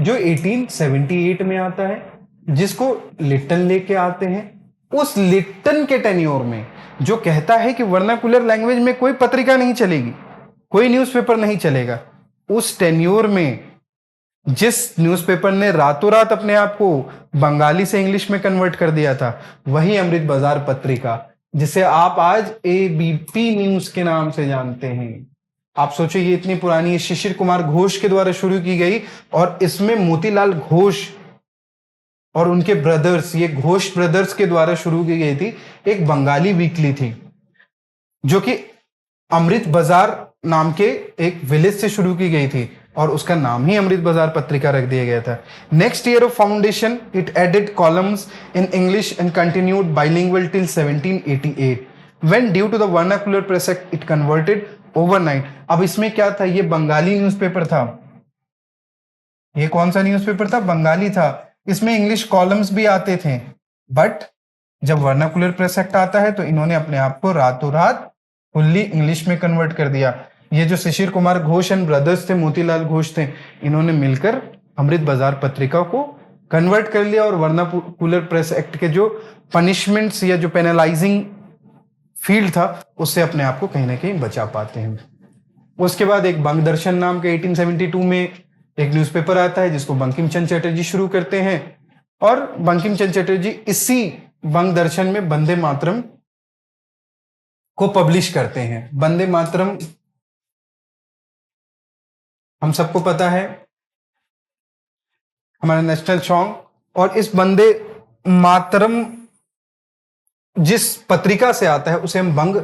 जो 1878 में आता है, जिसको लिट्टन लेके आते हैं। उस लिट्टन के टेन्योर में जो कहता है कि वर्नाकुलर लैंग्वेज में कोई पत्रिका नहीं चलेगी, कोई न्यूज़पेपर नहीं चलेगा, उस टेन्योर में जिस न्यूज़पेपर ने रातों रात अपने आप को बंगाली से इंग्लिश में कन्वर्ट कर दिया था, वही अमृत बाजार पत्रिका, जिसे आप आज एबीपी न्यूज के नाम से जानते हैं। आप सोचो ये इतनी पुरानी है, शिशिर कुमार घोष के द्वारा शुरू की गई, और इसमें मोतीलाल घोष और उनके ब्रदर्स, ये घोष ब्रदर्स के द्वारा शुरू की गई थी। एक बंगाली वीकली थी जो कि अमृत बाजार नाम के एक विलेज से शुरू की गई थी। और उसका नाम ही अमृत बाजार पत्रिका रख दिया गया था। Next year of foundation it added columns in English and continued bilingual till 1788 when due to the vernacular press act it converted overnight. अब इसमें क्या था, ये बंगाली न्यूज़पेपर था। ये कौन सा न्यूज़पेपर था? बंगाली था। इसमें इंग्लिश कॉलम्स भी आते थे, बट जब वर्नाकुलर प्रेस एक्ट आता है तो इन्होंने अपने आप को रातों रात फुल्ली इंग्लिश में कन्वर्ट कर दिया। ये जो शिशिर कुमार घोष एंड ब्रदर्स थे, मोतीलाल घोष थे, इन्होंने मिलकर अमृत बाजार पत्रिका को कन्वर्ट कर लिया और वर्नाकुलर प्रेस एक्ट के जो पनिशमेंट्स या जो पेनलाइजिंग फील्ड था उससे अपने आप को कहीं ना कहीं बचा पाते हैं। उसके बाद एक बंग दर्शन नाम के 1872 में एक न्यूज़पेपर आता है जिसको बंकिम चंद्र चटर्जी शुरू करते हैं, और बंकिम चंद्र चटर्जी इसी बंग दर्शन में वंदे मातरम को पब्लिश करते हैं। वंदे मातरम हम सबको पता है हमारा नेशनल सॉन्ग, और इस वंदे मातरम जिस पत्रिका से आता है उसे हम बंग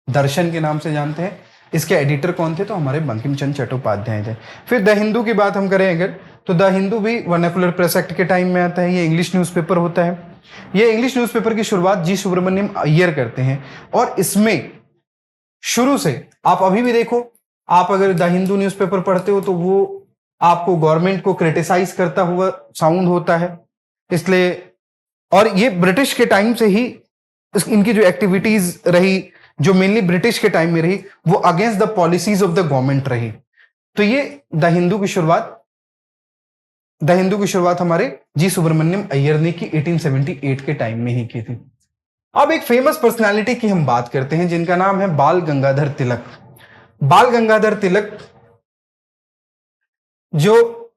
दर्शन के नाम से जानते हैं। इसके एडिटर कौन थे? तो हमारे बंकिम चंद्र चट्टोपाध्याय थे। फिर द हिंदू की बात हम करें अगर, तो द हिंदू भी वर्नाकुलर प्रेस एक्ट के टाइम में आता है। ये इंग्लिश न्यूज़पेपर होता है। ये इंग्लिश न्यूज़पेपर की शुरुआत जी सुब्रमण्यम अय्यर करते हैं, और इसमें शुरू से आप अभी भी देखो, आप अगर द हिंदू न्यूज़पेपर पढ़ते हो तो वो आपको गवर्नमेंट को क्रिटिसाइज करता हुआ साउंड होता है, इसलिए। और ये ब्रिटिश के टाइम से ही इनकी जो एक्टिविटीज रही, जो मेनली ब्रिटिश के टाइम में रही, वो against the policies of the government रही। तो ये द हिंदू की शुरुआत हमारे जी सुब्रमण्यम अय्यर ने की 1878 के टाइम में ही की थी। अब एक फेमस पर्सनालिटी की हम बात करते हैं जिनका नाम है बाल गंगाधर तिलक। बाल गंगाधर तिलक जो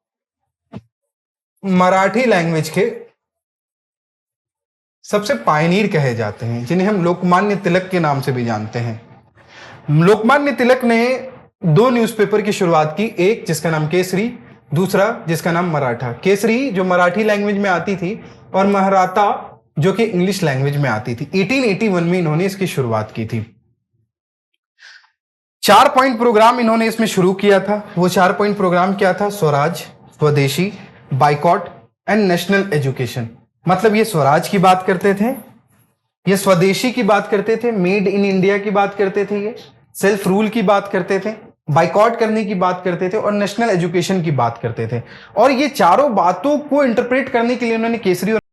मराठी लैंग्वेज के सबसे पायनीर कहे जाते हैं, जिन्हें हम लोकमान्य तिलक के नाम से भी जानते हैं। लोकमान्य तिलक ने दो न्यूज़पेपर की शुरुआत की, एक जिसका नाम केसरी, दूसरा जिसका नाम मराठा। केसरी जो मराठी लैंग्वेज में आती थी और मराठा जो कि इंग्लिश लैंग्वेज में आती थी। 1881 में इन्होंने इसकी शुरुआत की थी। 4 पॉइंट प्रोग्राम इन्होंने इसमें शुरू किया था। वो 4 पॉइंट प्रोग्राम क्या था? स्वराज, स्वदेशी, बाइकॉट एंड नेशनल एजुकेशन। मतलब ये स्वराज की बात करते थे, ये स्वदेशी की बात करते थे, मेड इन इंडिया की बात करते थे, ये सेल्फ रूल की बात करते थे, बाइकॉट करने की बात करते थे, और नेशनल एजुकेशन की बात करते थे। और ये चारों बातों को इंटरप्रेट करने के लिए उन्होंने केसरी